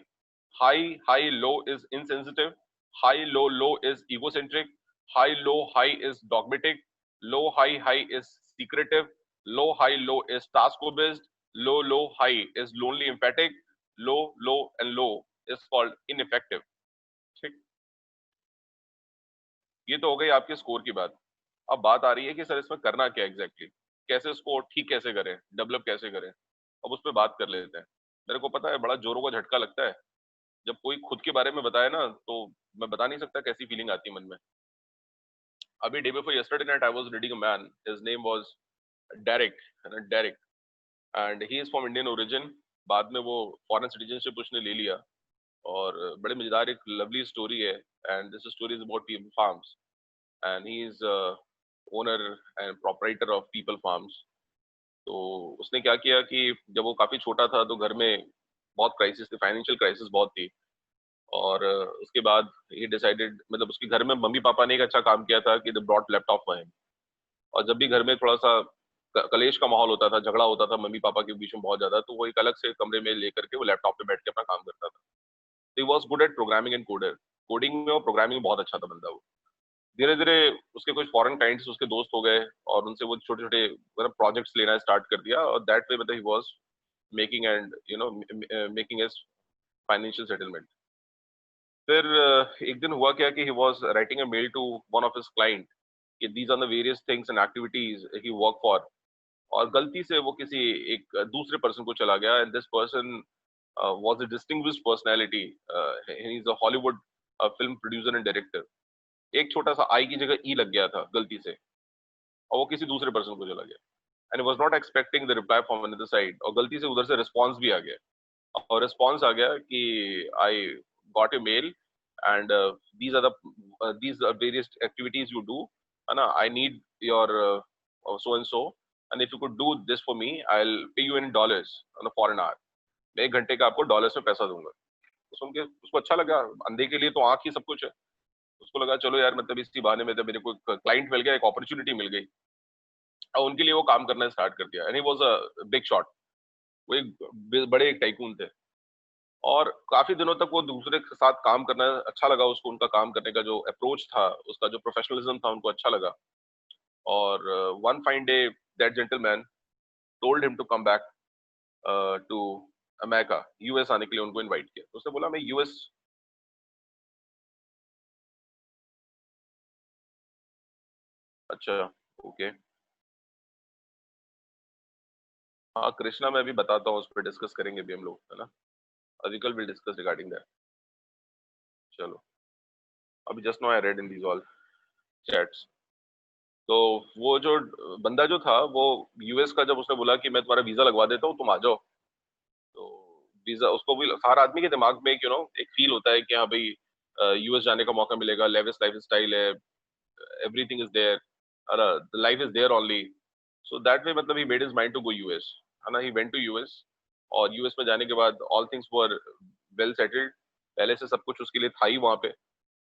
High, high, low is insensitive. High, low, low is egocentric. High, low, high is dogmatic. Low, high, high is secretive. Low, high, low is task-based. Low, low, high is lonely emphatic. Low, low, and low is called ineffective. ठीक, ये तो हो गई आपके score की बात. अब बात आ रही है कि सर इसमें करना क्या एग्जैक्टली, कैसे स्कोर ठीक कैसे करें, डेवलप कैसे करें. अब उस पर बात कर लेते हैं. मेरे को पता है बड़ा जोरों का झटका लगता है जब कोई खुद के बारे में बताए ना, तो मैं बता नहीं सकता कैसी फीलिंग आती है मन में. अभी day before yesterday night I was reading a man, his name was Derrick, है ना, Derrick, and he is from Indian origin. बाद में वो फॉरेन सिटीजनशिप उसने ले लिया और बड़े मजेदार एक लवली स्टोरी है. And this story is about people farms and he is owner and proprietor of people farms. तो उसने क्या किया कि जब वो काफी छोटा था तो घर में बहुत क्राइसिस थी, फाइनेंशियल क्राइसिस बहुत थी. और उसके बाद ही डिसाइडेड, मतलब उसके घर में मम्मी पापा ने एक अच्छा काम किया था कि they brought laptop for him. और जब भी घर में थोड़ा सा कलेश का माहौल होता था, झगड़ा होता था मम्मी पापा के बीच में बहुत ज्यादा, तो वो एक अलग से कमरे में लेकर के वो लैपटॉप पे बैठ के अपना काम करता था. He was good at programming and coding में और प्रोग्रामिंग में बहुत अच्छा था बंदा. वो धीरे धीरे उसके कुछ फॉरेन क्लाइंट्स उसके दोस्त हो गए और उनसे वो छोटे छोटे मतलब प्रोजेक्ट्स लेना स्टार्ट कर दिया. और दैट वे मतलब he was making and you know making his financial settlement. फिर एक दिन हुआ क्या कि he was writing a mail to one of his client कि these are the various things and activities he work for. और गलती से वो किसी एक दूसरे पर्सन को चला गया. And this person was a distinguished personality. He's a Hollywood film producer and director. एक छोटा सा आई की जगह ई लग गया था गलती से और वो किसी दूसरे पर्सन को चला गया. And was not expecting the reply from another side. और गलती से उधर से रिस्पांस भी आ गया. और रिस्पांस आ गया कि I got a male and these are various activities you do, है ना, I need your so and so, and if you could do this for me I'll pay you in dollars on a foreign hour. मैं 1 घंटे का आपको dollars में पैसा दूंगा. तो सुन के उसको अच्छा लगा, अंधे के लिए तो आंख ही सब कुछ है। उसको लगा चलो यार मतलब इसी बहाने में तो मेरे को क्लाइंट मिल गया, एक अपॉर्चुनिटी मिल गई, और उनके लिए वो काम करना स्टार्ट कर दिया। And he was a big shot, वो एक बड़े एक टाइकून थे, और काफी दिनों तक वो दूसरे के साथ काम करना अच्छा लगा उसको, उनका काम करने का जो अप्रोच था, उसका जो प्रोफेशनलिज्म था उनको अच्छा लगा। और one fine day that gentleman told him to come back to America, US आने के लिए उनको इनवाइट किया। तो उसने बोला मैं यूएस, अच्छा ओके, हाँ कृष्णा मैं अभी बताता हूँ, उस पर डिस्कस करेंगे भी हम लोग, है ना। अधिकल विल डिस्कस रिगार्डिंग दैट। चलो, अभी just now I read in these all chats. तो वो जो बंदा जो था वो यूएस का, जब उसने बोला कि मैं तुम्हारा वीजा लगवा देता हूँ तुम आ जाओ, तो वीजा उसको भी, हर आदमी के दिमाग में एक एक फील होता है कि हाँ भाई यूएस जाने का मौका मिलेगा, लेविस लाइफ स्टाइल है, everything is there, life is there only, so that way मतलब he made his mind to go US, है ना। ही वेंट टू यूएस, और यूएस में जाने के बाद all things were well settled, पहले से सब कुछ उसके लिए था ही वहां पे।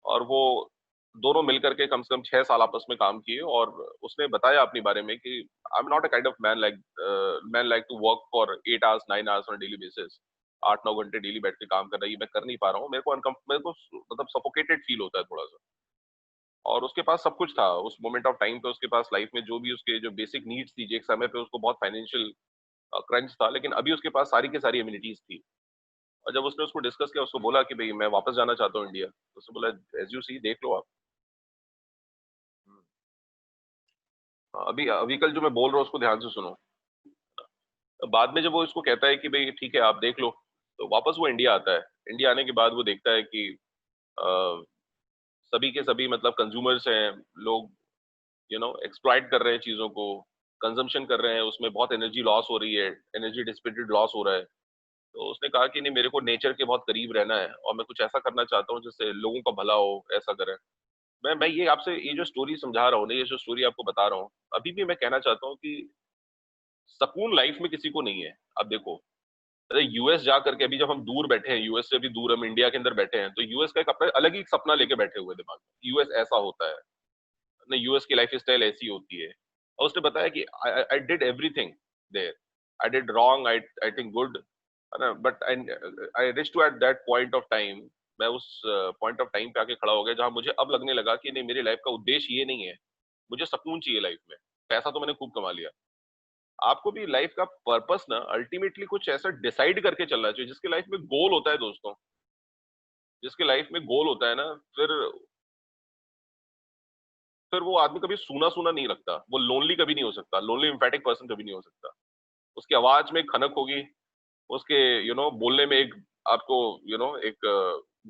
और वो दोनों मिलकर के कम से कम 6 साल आपस में काम किए, और उसने बताया अपने बारे में कि I am not a kind of man like to work for 8 hours 9 hours on daily basis, 8-9 घंटे डेली बैठ के काम कर रहा है, ये मैं कर नहीं पा रहा हूँ, मेरे को मतलब सफोकेटेड फील होता है थोड़ा सा। और उसके पास सब कुछ था उस मोमेंट ऑफ टाइम पे, उसके पास लाइफ में जो भी उसके जो बेसिक नीड्स थी, एक समय पे उसको बहुत फाइनेंशियल क्रंच था, लेकिन अभी उसके पास सारी की सारी एमिनिटीज थी। और जब उसने उसको डिस्कस किया, उसको बोला कि भाई मैं वापस जाना चाहता हूँ इंडिया, तो उसने बोला एज यू सी, देख लो आप। अभी अभी कल जो मैं बोल रहा हूँ उसको ध्यान से सुनो। बाद में जब वो इसको कहता है कि भाई ठीक है आप देख लो, तो वापस वो इंडिया आता है। इंडिया आने के बाद वो देखता है कि अ, सभी के सभी मतलब कंज्यूमर्स हैं, लोग एक्सप्लॉइट कर रहे हैं चीजों को, कंजम्पशन कर रहे हैं, उसमें बहुत एनर्जी लॉस हो रही है, एनर्जी डिसिपेटेड लॉस हो रहा है। तो उसने कहा कि नहीं, मेरे को नेचर के बहुत करीब रहना है, और मैं कुछ ऐसा करना चाहता हूँ जिससे लोगों का भला हो, ऐसा करें। मैं ये आपसे ये जो स्टोरी समझा रहा हूँ ना, ये जो स्टोरी आपको बता रहा हूँ, अभी भी मैं कहना चाहता हूँ कि सुकून लाइफ में किसी को नहीं है। अब देखो, अरे यूएस जा करके, अभी जब हम दूर बैठे हैं, यूएस से भी दूर हम इंडिया के अंदर बैठे हैं, तो यूएस का एक अपना अलग ही सपना लेके बैठे हुए दिमाग में, यूएस ऐसा होता है ना, यूएस की लाइफ स्टाइल ऐसी होती है। और उसने बताया कि I did everything there, I did wrong, I think good, है ना, but I reach to at that point of time, मैं उस पॉइंट ऑफ टाइम पे आके खड़ा हो गया जहां मुझे अब लगने लगा कि नहीं, मेरी लाइफ का उद्देश्य ये नहीं है, मुझे सुकून चाहिए लाइफ में। पैसा तो मैंने खूब कमा लिया, आपको भी लाइफ का पर्पस ना अल्टीमेटली कुछ ऐसा डिसाइड करके चलना चाहिए जिसके लाइफ में गोल होता है दोस्तों। जिसके लाइफ में गोल होता है ना, फिर वो आदमी कभी सूना सूना नहीं लगता, वो लोनली कभी नहीं हो सकता, लोनली एम्फैटिक पर्सन कभी नहीं हो सकता। उसकी आवाज में एक खनक होगी, उसके बोलने में एक, आपको एक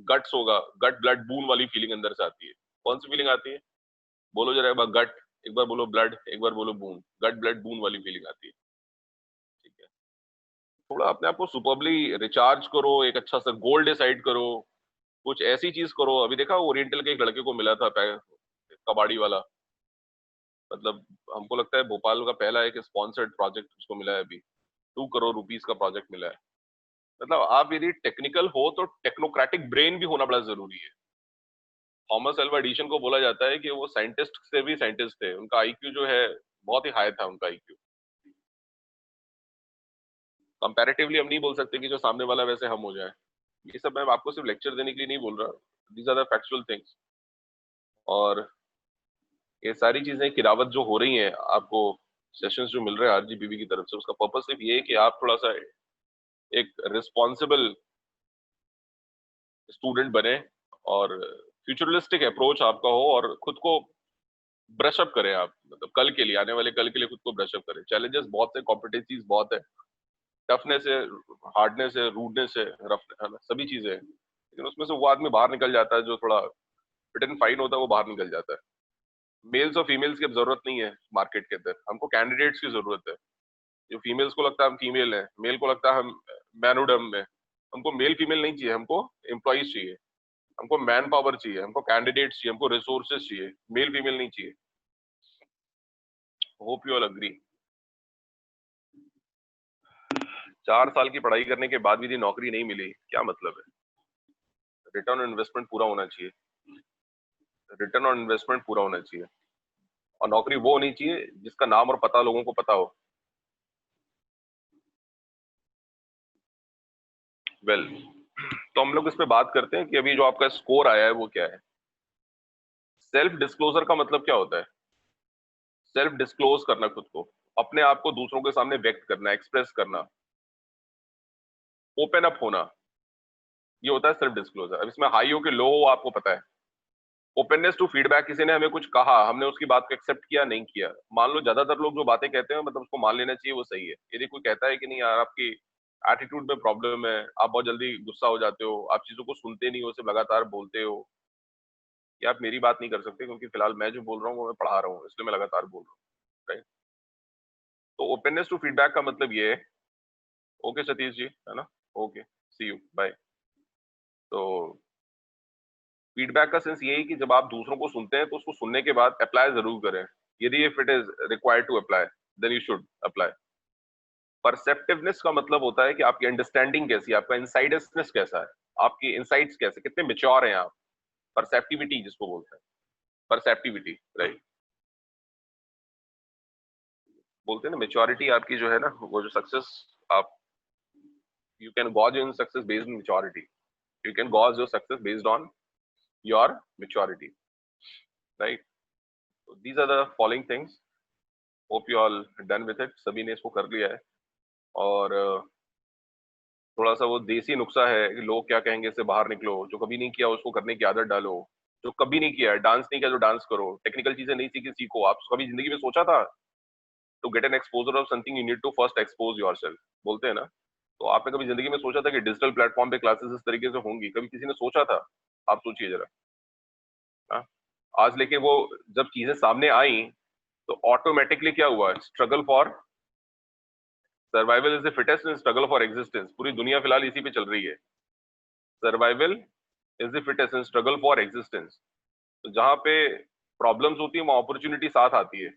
गट्स होगा, गट ब्लड बून वाली फीलिंग अंदर से आती है। कौन सी फीलिंग आती है? बोलो जरा एक बार गट, एक बार बोलो ब्लड, एक बार बोलो बून, गट ब्लड बून वाली फीलिंग आती है। ठीक है, थोड़ा अपने आप को सुपरबली रिचार्ज करो, एक अच्छा सा गोल डिसाइड करो, कुछ ऐसी चीज करो। अभी देखा ओरिएंटल के एक लड़के को मिला था कबाड़ी वाला, मतलब हमको लगता है भोपाल का पहला एक स्पॉन्सर्ड प्रोजेक्ट उसको मिला है अभी, 2 करोड़ रुपीस का प्रोजेक्ट मिला है। मतलब आप यदि टेक्निकल हो तो टेक्नोक्रेटिक ब्रेन भी होना बड़ा जरूरी है। थॉमस एल्वा एडिशन को बोला जाता है कि वो साइंटिस्ट से भी साइंटिस्ट थे, उनका आईक्यू जो है बहुत ही हाई था उनका आईक्यू। कंपैरेटिवली हम नहीं बोल सकते कि जो सामने वाला वैसे हम हो जाए। ये सब मैं आपको सिर्फ लेक्चर देने के लिए नहीं बोल रहा, these are the factual things. और ये सारी चीजें की दावत जो हो रही हैं आपको, सेशंस जो मिल रहे हैं आरजीबीवी की तरफ से, उसका पर्पस सिर्फ ये है कि आप थोड़ा सा एक रिस्पॉन्सिबल स्टूडेंट बने, और फ्यूचरलिस्टिक अप्रोच आपका हो, और खुद को ब्रश अप करें आप, मतलब कल के लिए, आने वाले कल के लिए खुद को ब्रश अप करें। चैलेंजेस बहुत है, कॉम्पिटेंसीज बहुत है, टफनेस है, हार्डनेस है, रूडनेस है, रफ है ना, सभी चीजें हैं, लेकिन उसमें से वो आदमी बाहर निकल जाता है जो थोड़ा फिट एंड फाइन होता है, वो बाहर निकल जाता है। मेल्स और फीमेल्स की अब जरूरत नहीं है मार्केट के अंदर, हमको कैंडिडेट्स की जरूरत है। जो फीमेल्स को लगता है हम फीमेल है, मेल को लगता है हम मैनुडम में, हमको मेल फीमेल नहीं चाहिए, हमको एम्प्लॉइज चाहिए, हमको मैन पावर चाहिए, हमको कैंडिडेट्स चाहिए, हमको रिसोर्सेज चाहिए, मेल फीमेल नहीं चाहिए। Hope you all agree. 4 साल की पढ़ाई करने के बाद भी यदि नौकरी नहीं मिली, क्या मतलब है? रिटर्न ऑन इन्वेस्टमेंट पूरा होना चाहिए, रिटर्न ऑन इन्वेस्टमेंट पूरा होना चाहिए, और नौकरी वो होनी चाहिए जिसका नाम और पता लोगों को पता हो। वेल तो हम लोग इस पे बात करते हैं कि अभी जो आपका स्कोर आया है वो क्या है। सेल्फ डिस्क्लोजर का मतलब क्या होता है? सेल्फ डिस्क्लोज करना, खुद को, अपने आप को दूसरों के सामने व्यक्त करना, एक्सप्रेस करना, ओपन अप होना, ये होता है सेल्फ डिस्क्लोजर। अब इसमें हाई हो कि लो हो आपको पता है। ओपननेस टू फीडबैक, किसी ने हमें कुछ कहा, हमने उसकी बात को एक्सेप्ट किया नहीं किया। मान लो ज्यादातर लोग जो बातें कहते हैं मतलब उसको मान लेना चाहिए, वो सही है। यदि कोई कहता है कि नहीं यार आपकी एटीट्यूड में प्रॉब्लम है, आप बहुत जल्दी गुस्सा हो जाते हो, आप चीजों को सुनते नहीं हो, सिर्फ लगातार बोलते हो, या आप मेरी बात नहीं कर सकते क्योंकि फिलहाल मैं जो बोल रहा हूँ वो मैं पढ़ा रहा हूँ, इसलिए मैं लगातार बोल रहा हूँ, राइट। तो ओपननेस टू फीडबैक का मतलब ये है, ओके सतीश जी, है ना, ओके, सी यू, बाय। तो फीडबैक का सेंस ये है कि जब आप दूसरों को सुनते हैं तो उसको सुनने के बाद अप्लाई जरूर करें। यदि if it is required to apply then you should apply. Perceptiveness का मतलब होता है कि आपकी अंडरस्टैंडिंग कैसी है, आपका इनसाइडनेस कैसा है, आपकी इनसाइट्स कैसे, कितने मैच्योर हैं आप। परसेप्टिविटी जिसको बोलते हैं, परसेप्टिविटी, राइट, बोलते हैं ना मैच्योरिटी आपकी जो है ना, वो जो सक्सेस आप, you can gauge your success based on maturity, you can gauge your success based on your maturity, right. These are the following things, hope you all done with it, सभी ने इसको कर लिया है। और थोड़ा सा वो देसी नुस्खा है कि लोग क्या कहेंगे से बाहर निकलो, जो कभी नहीं किया उसको करने की आदत डालो, जो कभी नहीं किया है, डांस नहीं किया जो डांस करो, टेक्निकल चीजें नहीं सीखी सीखो। आप कभी जिंदगी में सोचा था to get an exposure of something you need to first expose yourself, बोलते हैं ना। तो आपने कभी जिंदगी में सोचा था कि डिजिटल प्लेटफॉर्म पे क्लासेस इस तरीके से होंगी? कभी किसी ने सोचा था? आप सोचिए जरा। हाँ? आज लेकिन वो जब चीजें सामने आई तो ऑटोमेटिकली क्या हुआ, struggle for survival is the fittest and struggle for existence. पूरी दुनिया फिलहाल इसी पे चल रही है, survival is the fittest and struggle for existence. तो जहां पे प्रॉब्लम्स होती है वहां अपॉर्चुनिटी साथ आती है।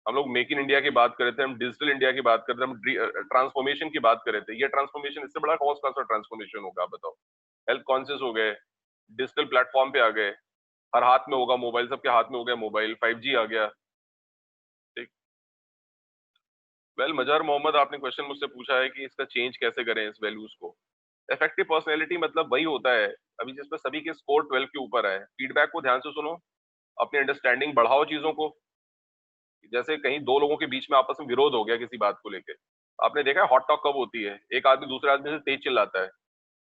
हम लोग मेक इन इंडिया की बात कर रहे थे, हम डिजिटल इंडिया की बात कर रहे थे, हम ट्रांसफॉर्मेशन की बात कर रहे थे। ये ट्रांसफॉर्मेशन, इससे बड़ा कौन सा ट्रांसफॉर्मेशन होगा आप बताओ? हेल्थ कॉन्शियस हो गए, डिजिटल प्लेटफॉर्म पे आ गए, हर हाथ में होगा मोबाइल, सबके हाथ में हो गया मोबाइल, 5G आ गया, ठीक। वेल मजहर मोहम्मद, आपने क्वेश्चन मुझसे पूछा है कि इसका चेंज कैसे करें इस वैल्यूज को। इफेक्टिव पर्सनैलिटी मतलब वही होता है अभी जिसमें सभी के स्कोर 12 के ऊपर है। फीडबैक को ध्यान से सुनो, अपनी अंडरस्टैंडिंग बढ़ाओ चीजों को। जैसे कहीं दो लोगों के बीच में आपस में विरोध हो गया किसी बात को लेकर, आपने देखा है हॉट टॉक कब होती है? एक आदमी दूसरे आदमी से तेज चिल्लाता है,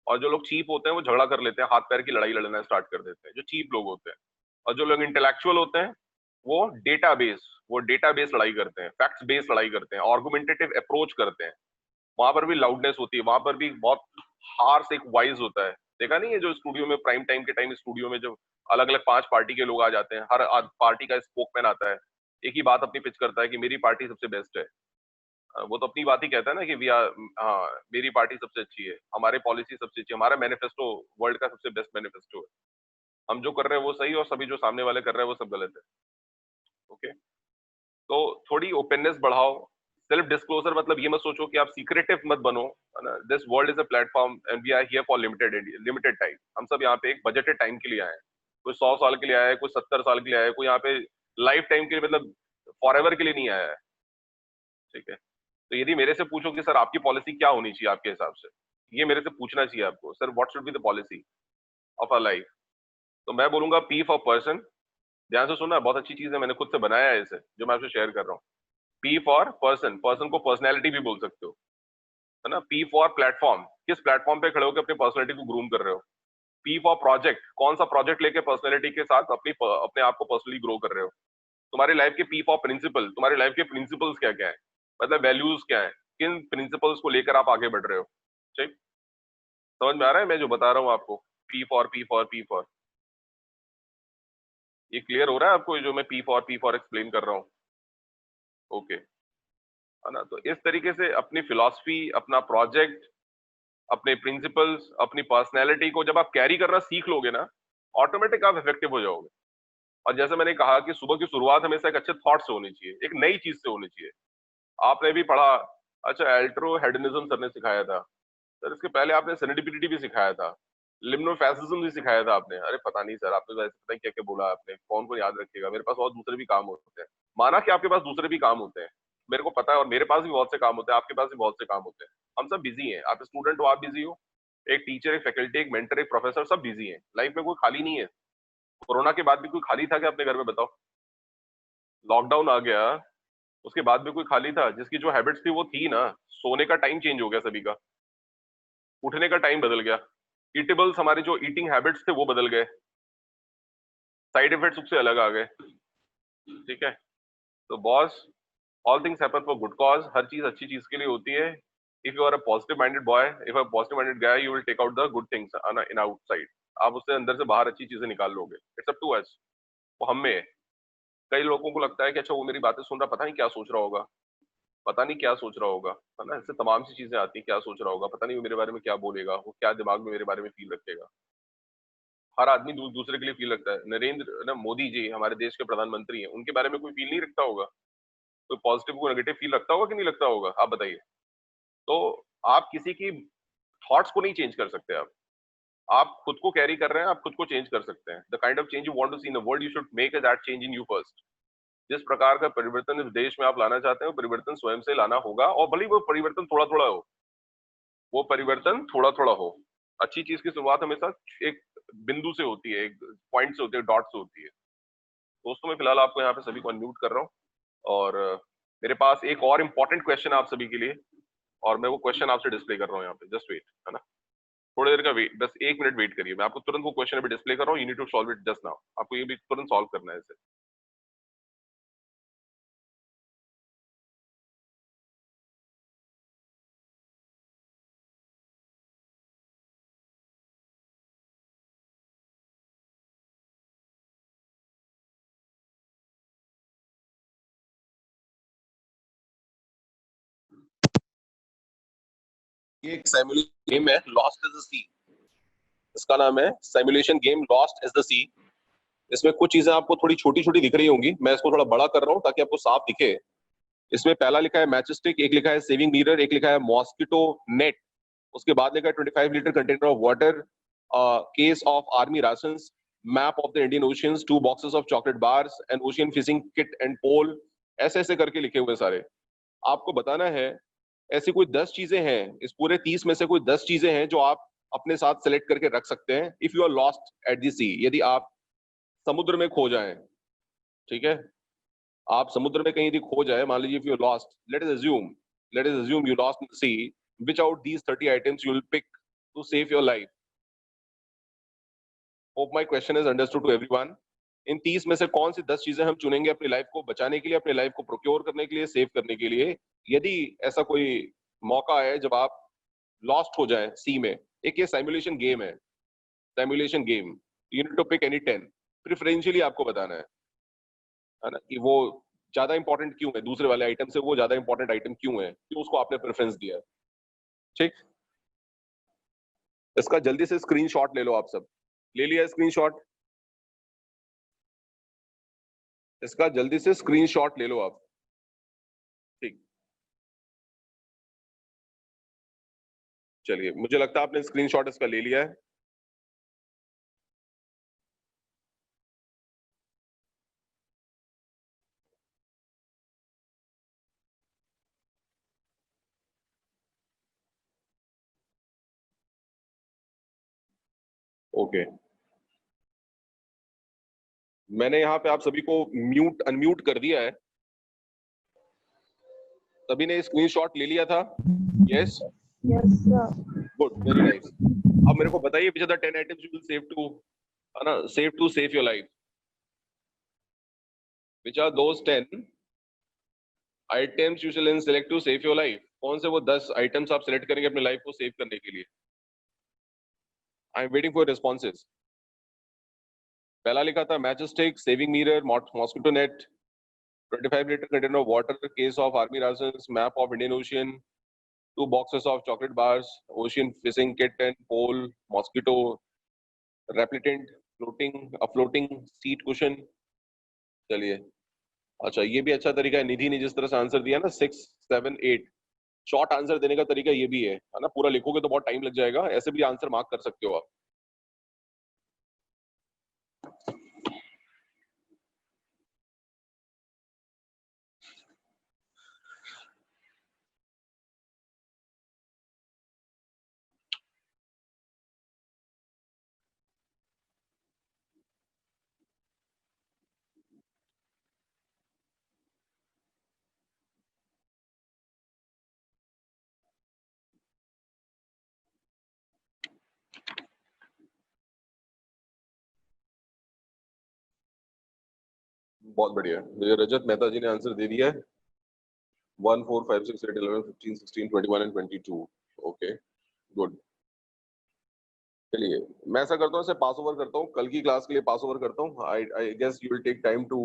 और जो लोग चीप होते हैं वो झगड़ा कर लेते हैं, हाथ पैर की लड़ाई लड़ना स्टार्ट कर देते हैं, जो चीप लोग होते हैं। और जो लोग इंटेलेक्चुअल होते हैं वो डेटाबेस लड़ाई करते हैं, फैक्ट्स बेस्ड लड़ाई करते हैं, आर्गुमेंटेटिव अप्रोच करते हैं। वहां पर भी लाउडनेस होती है, वहां पर भी बहुत हार्श एक वॉइस होता है। देखा नहीं है जो स्टूडियो में प्राइम टाइम के टाइम स्टूडियो में जो अलग अलग 5 पार्टी के लोग आ जाते हैं, हर पार्टी का स्पोकमैन आता है, एक ही बात अपनी पिच करता है कि मेरी पार्टी सबसे बेस्ट है। वो तो अपनी बात ही कहता है ना कि वी आर, हाँ मेरी पार्टी सबसे अच्छी है, हमारे पॉलिसी सबसे अच्छी है, हमारा मैनिफेस्टो वर्ल्ड का सबसे बेस्ट मैनिफेस्टो है, हम जो कर रहे हैं वो सही और सभी जो सामने वाले कर रहे हैं वो सब गलत है। ओके, तो थोड़ी ओपननेस बढ़ाओ। सेल्फ डिस्क्लोजर मतलब ये मत सोचो कि आप सीक्रेटिव मत बनो, है ना। This world is a platform and we are here for limited time. हम सब यहाँ पे एक बजटेड टाइम के लिए आए हैं। कोई 100 साल के लिए आया है, कोई 70 साल के लिए आया है, कोई यहाँ पे लाइफ टाइम के लिए मतलब फॉरएवर के लिए नहीं आया है, ठीक है। तो यदि मेरे से पूछो कि सर आपकी पॉलिसी क्या होनी चाहिए आपके हिसाब से, ये मेरे से पूछना चाहिए आपको, sir what should be the policy of our life, तो मैं बोलूंगा पी फॉर पर्सन। ध्यान से सुनना, बहुत अच्छी चीज है, मैंने खुद से बनाया है इसे, जो मैं आपसे शेयर कर रहा हूँ। पी फॉर पर्सन, पर्सन को पर्सनैलिटी भी बोल सकते हो, है ना। पी फॉर प्लेटफॉर्म, किस प्लेटफॉर्म पे खड़े होकर अपनी पर्सनैलिटी को ग्रूम कर रहे हो। पी फॉर प्रोजेक्ट, कौन सा प्रोजेक्ट लेके पर्सनैलिटी के साथ अपने आप को पर्सनली ग्रो कर रहे हो। तुम्हारी लाइफ के पी फॉर प्रिंसिपल, तुम्हारी लाइफ के प्रिंसिपल्स क्या क्या है, मतलब वैल्यूज क्या है, किन प्रिंसिपल्स को लेकर आप आगे बढ़ रहे हो, ठीक। समझ में आ रहा है मैं जो बता रहा हूँ आपको? P for P for P for, ये क्लियर हो रहा है आपको जो मैं पी फॉर एक्सप्लेन कर रहा हूँ? ओके, है ना। तो इस तरीके से अपनी फिलॉसफी, अपना प्रोजेक्ट, अपने प्रिंसिपल्स, अपनी पर्सनैलिटी को जब आप कैरी करना सीख लोगे ना, ऑटोमेटिक आप इफेक्टिव हो जाओगे। और जैसे मैंने कहा कि सुबह की शुरुआत हमेशा एक अच्छे थॉट से होनी चाहिए, एक नई चीज से होनी चाहिए। आपने भी पढ़ा, अच्छा एल्ट्रो हेडनिज्म सर ने सिखाया था, सर इसके पहले आपने सेरेंडिपिटी भी सिखाया था, लिम्नोफैसिज्म भी सिखाया था आपने। अरे पता नहीं सर, आपने वैसे पता नहीं क्या क्या बोला आपने, कौन को याद रखेगा, मेरे पास और दूसरे भी काम होते हैं। माना कि आपके पास दूसरे भी काम होते हैं, मेरे को पता है, और मेरे पास भी बहुत से काम होते हैं, आपके पास भी बहुत से काम होते हैं, हम सब बिजी हैं। आप स्टूडेंट हो, आप बिजी हो, एक टीचर, एक फैकल्टी, एक मेंटर, एक प्रोफेसर, सब बिजी हैं। लाइफ में कोई खाली नहीं है। कोरोना के बाद भी कोई खाली था क्या अपने घर में, बताओ? लॉकडाउन आ गया, उसके बाद भी कोई खाली था? जिसकी जो हैबिट्स थी वो थी ना। सोने का टाइम चेंज हो गया सभी का, उठने का टाइम बदल गया, ईटेबल्स, हमारे जो ईटिंग हैबिट्स थे वो बदल गए, साइड इफेक्ट्स उससे अलग आ गए। ठीक है, तो boss, all things happen for good cause. हर चीज अच्छी चीज के लिए होती है। If you are a positive minded boy, if a positive minded guy, you will take out the good things in outside. आप उससे अंदर से बाहर अच्छी चीजें निकाल लोगे। इट्स अप टू अस, वो हम में है। कई लोगों को लगता है कि अच्छा वो मेरी बातें सुन रहा, पता नहीं क्या सोच रहा होगा, पता नहीं क्या सोच रहा होगा, है ना। इससे तमाम सी चीजें आती हैं, क्या सोच रहा होगा, पता नहीं वो मेरे बारे में क्या बोलेगा, वो क्या दिमाग में मेरे बारे में फील रखेगा। हर आदमी दूसरे के लिए फील रखता है। नरेंद्र ना मोदी जी हमारे देश के प्रधानमंत्री हैं, उनके बारे में कोई फील नहीं रखता होगा? कोई पॉजिटिव को नेगेटिव फील रखता होगा कि नहीं रखता होगा? आप बताइए। तो आप किसी की थॉट्स को नहीं चेंज कर सकते। आप खुद को कैरी कर रहे हैं, आप खुद को चेंज कर सकते हैं। The kind of change you want to see in the world, you should make that change in you first. जिस प्रकार का परिवर्तन इस देश में आप लाना चाहते हैं, वो परिवर्तन स्वयं से लाना होगा। और भले ही वो परिवर्तन थोड़ा थोड़ा हो, वो परिवर्तन थोड़ा थोड़ा हो। अच्छी चीज की शुरुआत हमेशा एक बिंदु से होती है, एक पॉइंट से होती है, डॉट से होती है। दोस्तों, मैं फिलहाल आपको यहाँ पे सभी को अनम्यूट कर रहा हूँ, और मेरे पास एक और इम्पोर्टेंट क्वेश्चन है आप सभी के लिए, और मैं वो क्वेश्चन आपसे डिस्प्ले कर रहा हूँ यहाँ पे। जस्ट वेट, है ना, थोड़ी देर का वेट, बस 1 मिनट वेट करिए। मैं आपको तुरंत वो क्वेश्चन अभी डिस्प्ले कर रहा हूँ। You need to solve it just now. आपको ये भी तुरंत सॉल्व करना है इसे। ये एक सिमुलेशन गेम है, लॉस्ट इज द सी। इसका नाम है simulation game lost is the sea. इसमें कुछ चीजें आपको थोड़ी छोटी छोटी दिख रही होंगी, मैं इसको थोड़ा बड़ा कर रहा हूँ ताकि आपको साफ दिखे। इसमें पहला लिखा है मैच स्टिक, एक लिखा है सेविंग मिरर, एक लिखा है मॉस्किटो नेट, उसके बाद लिखा है 25 litre container of water, case of army rations, map of the Indian oceans, 2 boxes of chocolate bars, and ocean fishing kit and pole. ऐसे ऐसे करके लिखे हुए सारे। आपको बताना है ऐसी कोई 10 चीजें हैं, इस पूरे 30 में से कोई 10 चीजें हैं जो आप अपने साथ सेलेक्ट करके रख सकते हैं। If you are lost at the sea, यदि आप समुद्र में खो जाएं, ठीक है, आप समुद्र में कहीं यदि खो जाए, मान लीजिए if you lost, let us assume you lost in the sea, which out these 30 items you will pick to save your life? Hope my question is understood to everyone. इन 30 में से कौन सी 10 चीजें हम चुनेंगे अपनी लाइफ को बचाने के लिए, अपनी लाइफ को प्रोक्योर करने के लिए, सेव करने के लिए, यदि ऐसा कोई मौका है जब आप लॉस्ट हो जाए सी में? एक ये सिमुलेशन गेम है, simulation game, you need to pick any 10। Preferentially आपको बताना है ना, कि वो ज्यादा इंपॉर्टेंट क्यों है दूसरे वाले आइटम से, वो ज्यादा इंपॉर्टेंट आइटम क्यों है, क्यों उसको आपने प्रेफरेंस दिया है। ठीक, इसका जल्दी से स्क्रीनशॉट ले लो। आप सब ले लिया स्क्रीनशॉट? इसका जल्दी से स्क्रीनशॉट ले लो आप। ठीक, चलिए, मुझे लगता है आपने स्क्रीनशॉट इसका ले लिया है। ओके, मैंने यहाँ पे आप सभी को म्यूट अनम्यूट कर दिया है। सभी ने स्क्रीनशॉट ले लिया था? Yes, good, very nice. अब मेरे को बताइए which are the 10 items you will save to, है ना, save your life. Which are those 10 items you will select to save your life? कौन से वो 10 आइटम्स आप सेलेक्ट करेंगे अपनी लाइफ को सेव करने के लिए? I am waiting for responses. पहला लिखा था match stick, saving mirror, mosquito net, 25 litre container of water, case of army rations, map of Indian ocean, 2 boxes of chocolate bars, ocean fishing kit and pole, mosquito repellent, a floating seat cushion। चलिए, अच्छा, ये भी अच्छा तरीका है। निधि ने जिस तरह से आंसर दिया ना, 6, 7, 8, शॉर्ट आंसर देने का तरीका ये भी है ना। पूरा लिखोगे तो बहुत टाइम लग जाएगा, ऐसे भी आंसर मार्क कर सकते हो आप। बहुत बढ़िया। मुझे रजत मेहता जी ने आंसर दे दिया है। 1 4 5 6 8 11 15 16 21 एंड 22। Okay good. चलिए मैं ऐसा करता हूँ, इसे पास ओवर करता हूँ, कल की क्लास के लिए पास ओवर करता हूँ। I guess you will take time to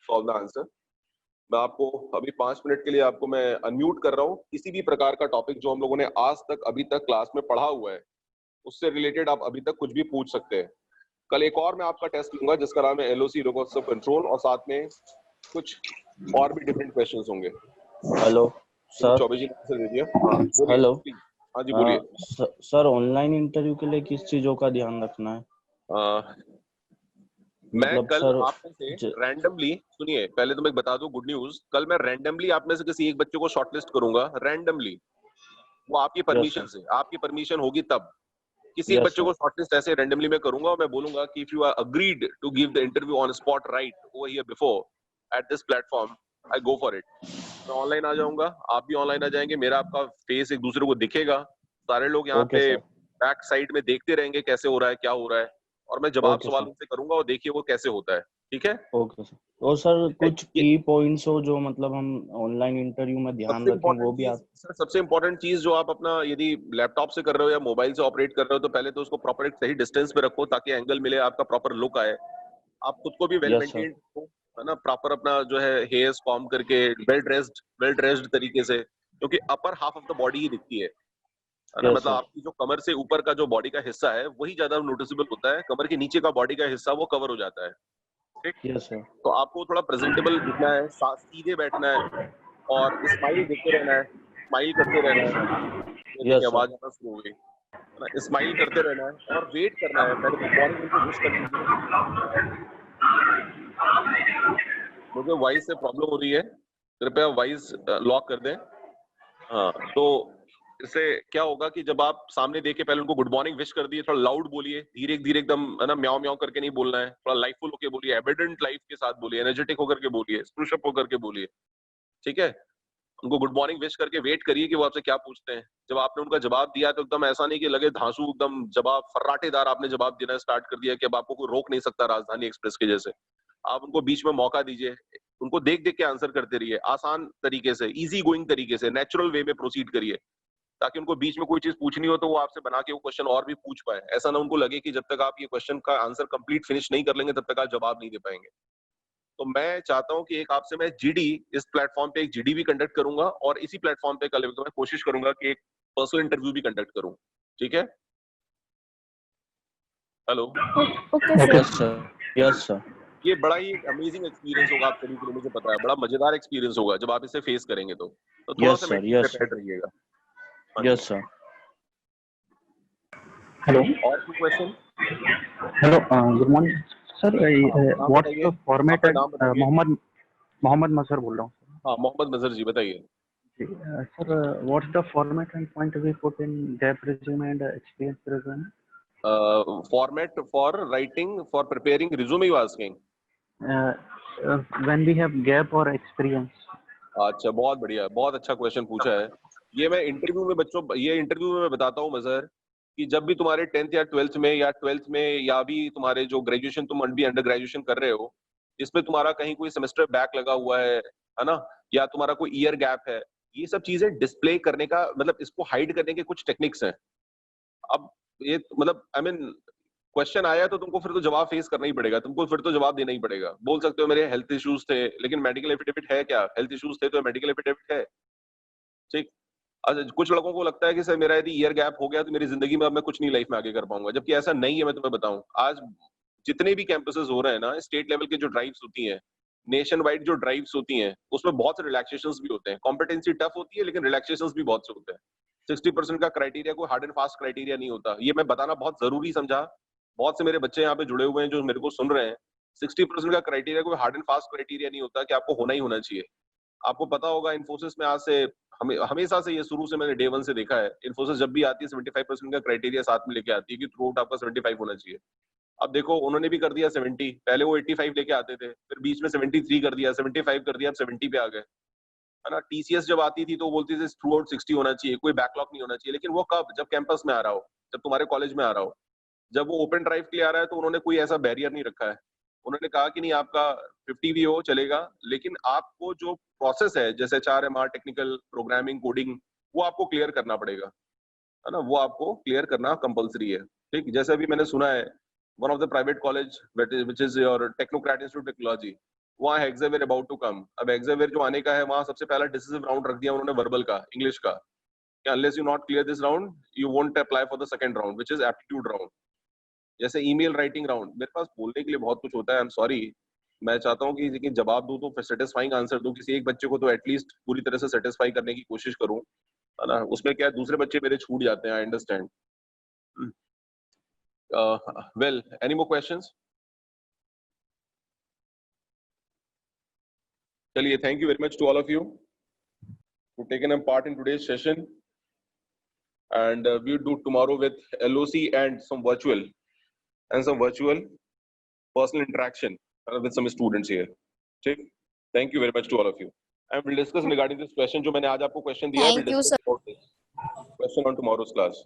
solve the answer. मैं आपको अभी 5 मिनट के लिए आपको मैं अनम्यूट कर रहा हूँ। किसी भी प्रकार का टॉपिक जो हम लोगों ने आज तक अभी तक क्लास में पढ़ा हुआ है उससे रिलेटेड आप अभी तक कुछ भी पूछ सकते हैं। कल एक और मैं आपका टेस्ट लूंगा जिसका नाम है LOC लोकोत्सव कंट्रोल, और साथ में कुछ और भी डिफरेंट क्वेश्चंस होंगे। Hello sir. चौबे जी ने आंसर दे दिया। हाँ बोलिए। हेलो। हाँ जी बोलिए। सर ऑनलाइन इंटरव्यू के लिए किस चीजों का ध्यान रखना है? मैं मतलब कल सर आप में से रैंडमली, सुनिए पहले तो मैं बता दूं गुड न्यूज, कल मैं रैंडमली आप में से किसी एक बच्चे को शॉर्टलिस्ट करूंगा रैंडमली। वो आपकी परमिशन से, आपकी परमिशन होगी तब। किसी एक बच्चे को शॉर्टलिस्ट ऐसे रैंडमली मैं करूंगा और मैं बोलूंगा कि if you are agreed to give the interview on spot right over here before at this platform, I go for it. मैं ऑनलाइन आ जाऊंगा, आप भी ऑनलाइन आ जाएंगे, मेरा आपका फेस एक दूसरे को दिखेगा, सारे लोग यहाँ पे बैक साइड में देखते रहेंगे कैसे हो रहा है, क्या हो रहा है, और मैं जवाब सवाल उनसे करूंगा और देखिए वो कैसे होता है। ठीक है? Okay sir. और सर कुछ की पॉइंट्स हो जो मतलब हम ऑनलाइन इंटरव्यू में ध्यान रखें वो भी आप। सर सबसे इंपॉर्टेंट चीज जो आप अपना यदि लैपटॉप से कर रहे हो या मोबाइल से ऑपरेट कर रहे हो तो पहले तो उसको प्रॉपर एक सही डिस्टेंस पे रखो ताकि एंगल मिले, आपका प्रॉपर लुक आए। आप खुद को भी वेल मेंटेन्ड हो, है ना, प्रॉपर अपना जो है हेयर्स कॉम्ब करके वेल ड्रेस्ड तरीके से, क्योंकि upper half of the body ही दिखती है ना, मतलब आपकी जो कमर से ऊपर का जो बॉडी का हिस्सा है वही ज्यादा नोटिसेबल होता है, कमर के नीचे का बॉडी का हिस्सा वो कवर हो जाता है। ठीक? तो आपको थोड़ा प्रेजेंटेबल दिखना है, सीधे बैठना है और स्माइल देते रहना है, स्माइल करते रहना है। ये आवाज आना शुरू हो गई, है ना, स्माइल करते रहना है और वेट करना है। पहले गुड मॉर्निंग उनको विश कर दीजिए। मुझे वॉइस से प्रॉब्लम हो रही है, कृपया वॉइस लॉक कर दें। हाँ, तो इससे क्या होगा कि जब आप सामने देखे पहले उनको गुड मॉर्निंग विश कर दिए, थोड़ा लाउड बोलिए, धीरे धीरे एकदम, है ना, म्याऊ म्याऊ करके नहीं बोलना है, थोड़ा लाइफफुल होकर बोलिए, एविडेंट लाइफ के साथ बोलिए, एनर्जेटिक होकर के बोलिए, स्प्रूश अप होकर के बोलिए। ठीक है? उनको गुड मॉर्निंग विश करके वेट करिए कि वो आपसे क्या पूछते हैं। जब आपने उनका जवाब दिया तो एकदम ऐसा नहीं कि लगे धांसू, एकदम जवाब फर्राटेदार आपने जवाब देना स्टार्ट कर दिया कि अब आपको कोई रोक नहीं सकता राजधानी एक्सप्रेस के जैसे। आप उनको बीच में मौका दीजिए, उनको देख देख के आंसर करते रहिए, आसान तरीके से, इजी गोइंग तरीके से, नेचुरल वे में प्रोसीड करिए, ताकि उनको बीच में कोई चीज पूछनी हो तो वो आपसे बना के वो क्वेश्चन और भी पूछ पाए। ऐसा ना उनको लगे कि जब तक आप ये क्वेश्चन का आंसर कंप्लीट फिनिश नहीं कर लेंगे तब तक आप जवाब नहीं दे पाएंगे। तो मैं चाहता हूं कि एक आपसे मैं जीडी, इस प्लेटफॉर्म पे एक जीडी भी कंडक्ट करूंगा और इसी प्लेटफॉर्म पे कल मैं कोशिश करूंगा कि एक पर्सनल इंटरव्यू भी कंडक्ट करूं। ठीक है? Hello. Okay sir. Yes sir. ये बड़ा ही अमेजिंग एक्सपीरियंस होगा आप सभी के लिए, मुझे पता है, बड़ा मजेदार एक्सपीरियंस होगा जब आप इसे फेस करेंगे तो थोड़ा सा प्रिपेयर्ड रहिएगा। Yes sir. हेलो। और कोई question? Hello, good morning sir. What's the format? Mohammad Mazhar बोल रहा हूँ। हाँ मोहम्मद मजहर जी बताइए। Sir what's the format and point we put in gap resume and experience resume? Format for writing, for preparing resume you asking? When we have gap or experience. अच्छा बहुत बढ़िया, बहुत अच्छा क्वेश्चन पूछा है। ये मैं इंटरव्यू में बच्चों, ये इंटरव्यू में मैं बताता हूँ मजहर, कि जब भी तुम्हारे 10th या 12th में या 12th में या भी तुम्हारे जो ग्रेजुएशन, तुम अभी अंडर ग्रेजुएशन कर रहे हो, इसमें तुम्हारा कहीं कोई सेमेस्टर बैक लगा हुआ है ना, या तुम्हारा कोई ईयर गैप है, ये सब चीजें डिस्प्ले करने का मतलब इसको हाइड करने के कुछ टेक्निक्स हैं। अब ये मतलब आई मीन क्वेश्चन आया तो तुमको फिर तो जवाब फेस करना ही पड़ेगा, तुमको फिर तो जवाब देना ही पड़ेगा। बोल सकते हो मेरे हेल्थ इश्यूज थे, लेकिन मेडिकल एफिडेविट है क्या? हेल्थ इश्यूज थे तो मेडिकल एफिडेविट है। ठीक? अच्छा, कुछ लोगों को लगता है कि सर मेरा यदि ईयर गैप हो गया तो मेरी जिंदगी में अब मैं कुछ नहीं लाइफ में आगे कर पाऊंगा, जबकि ऐसा नहीं है। मैं तुम्हें बताऊं, आज जितने भी कैंपसेस हो रहे हैं ना, स्टेट लेवल के जो ड्राइव्स होती हैं, नेशन वाइड जो ड्राइव्स होती हैं, उसमें बहुत से रिलैक्सेशंस भी होते हैं। कॉम्पिटेंसी टफ होती है लेकिन रिलैक्सेशंस भी बहुत से होते हैं। 60% का क्राइटेरिया कोई हार्ड एंड फास्ट क्राइटेरिया नहीं होता। ये मैं बताना बहुत जरूरी समझा। बहुत से मेरे बच्चे यहाँ पे जुड़े हुए हैं जो मेरे को सुन रहे हैं। 60% का क्राइटेरिया कोई हार्ड एंड फास्ट क्राइटेरिया नहीं होता कि आपको होना ही होना चाहिए। आपको पता होगा इन्फोसिस में आज से हमेशा से, ये शुरू से मैंने डे 1 से देखा है, इन्फोसिस जब भी आती है 75% का क्राइटेरिया साथ में लेके आती है कि थ्रू आउट आपका 75 होना चाहिए। अब देखो उन्होंने भी कर दिया 70, पहले वो 85 लेके आते थे, फिर बीच में 73 कर दिया, 75 कर दिया, अब 70 पे आ गए, है ना। टीसीएस जब आती थी तो बोलती थी थ्रू आउट 60 होना चाहिए, कोई बैकलॉग नहीं होना चाहिए। लेकिन वो कब? जब कैंपस में आ रहा हो, जब तुम्हारे कॉलेज में आ रहा हो, जब वो ओपन ड्राइव के लिए आ रहा है तो उन्होंने कोई ऐसा बैरियर नहीं रखा है। उन्होंने कहा कि नहीं आपका 50 भी हो चलेगा, लेकिन आपको जो प्रोसेस है जैसे HRMR, टेक्निकल प्रोग्रामिंग, कोडिंग, वो आपको क्लियर करना पड़ेगा, है ना, वो आपको क्लियर करना कंपलसरी है। ठीक, जैसे अभी मैंने सुना है one of the private college which is your technocrat institute technology, वहाँ हेक्सेवियर अबाउट टू कम। अब हेक्सेवियर जो आने का है, वहाँ सबसे पहला डिसिसिव राउंड रख दिया उन्होंने वर्बल का, इंग्लिश का, unless you not clear this round you won't apply for the second round which is aptitude round। जैसे ईमेल राइटिंग राउंड, मेरे पास बोलने के लिए बहुत कुछ होता है, आई एम सॉरी, मैं चाहता हूँ कि लेकिन जवाब दूं तो सेटिस्फाइंग आंसर दूं, किसी एक बच्चे को तो एटलीस्ट पूरी तरह से सेटिस्फाई करने की कोशिश करूं, है ना, उसमें क्या है, दूसरे बच्चे मेरे छूट जाते हैं, I understand. Well, any more questions? चलिए, thank you very much to all of you who taken a part in today's session, and we'll do tomorrow with LOC and some virtual personal interaction with some students here. ठीक, thank you very much to all of you, and we'll discuss regarding this question जो मैंने आज आपको question दिया है, Thank you, sir. question on tomorrow's class.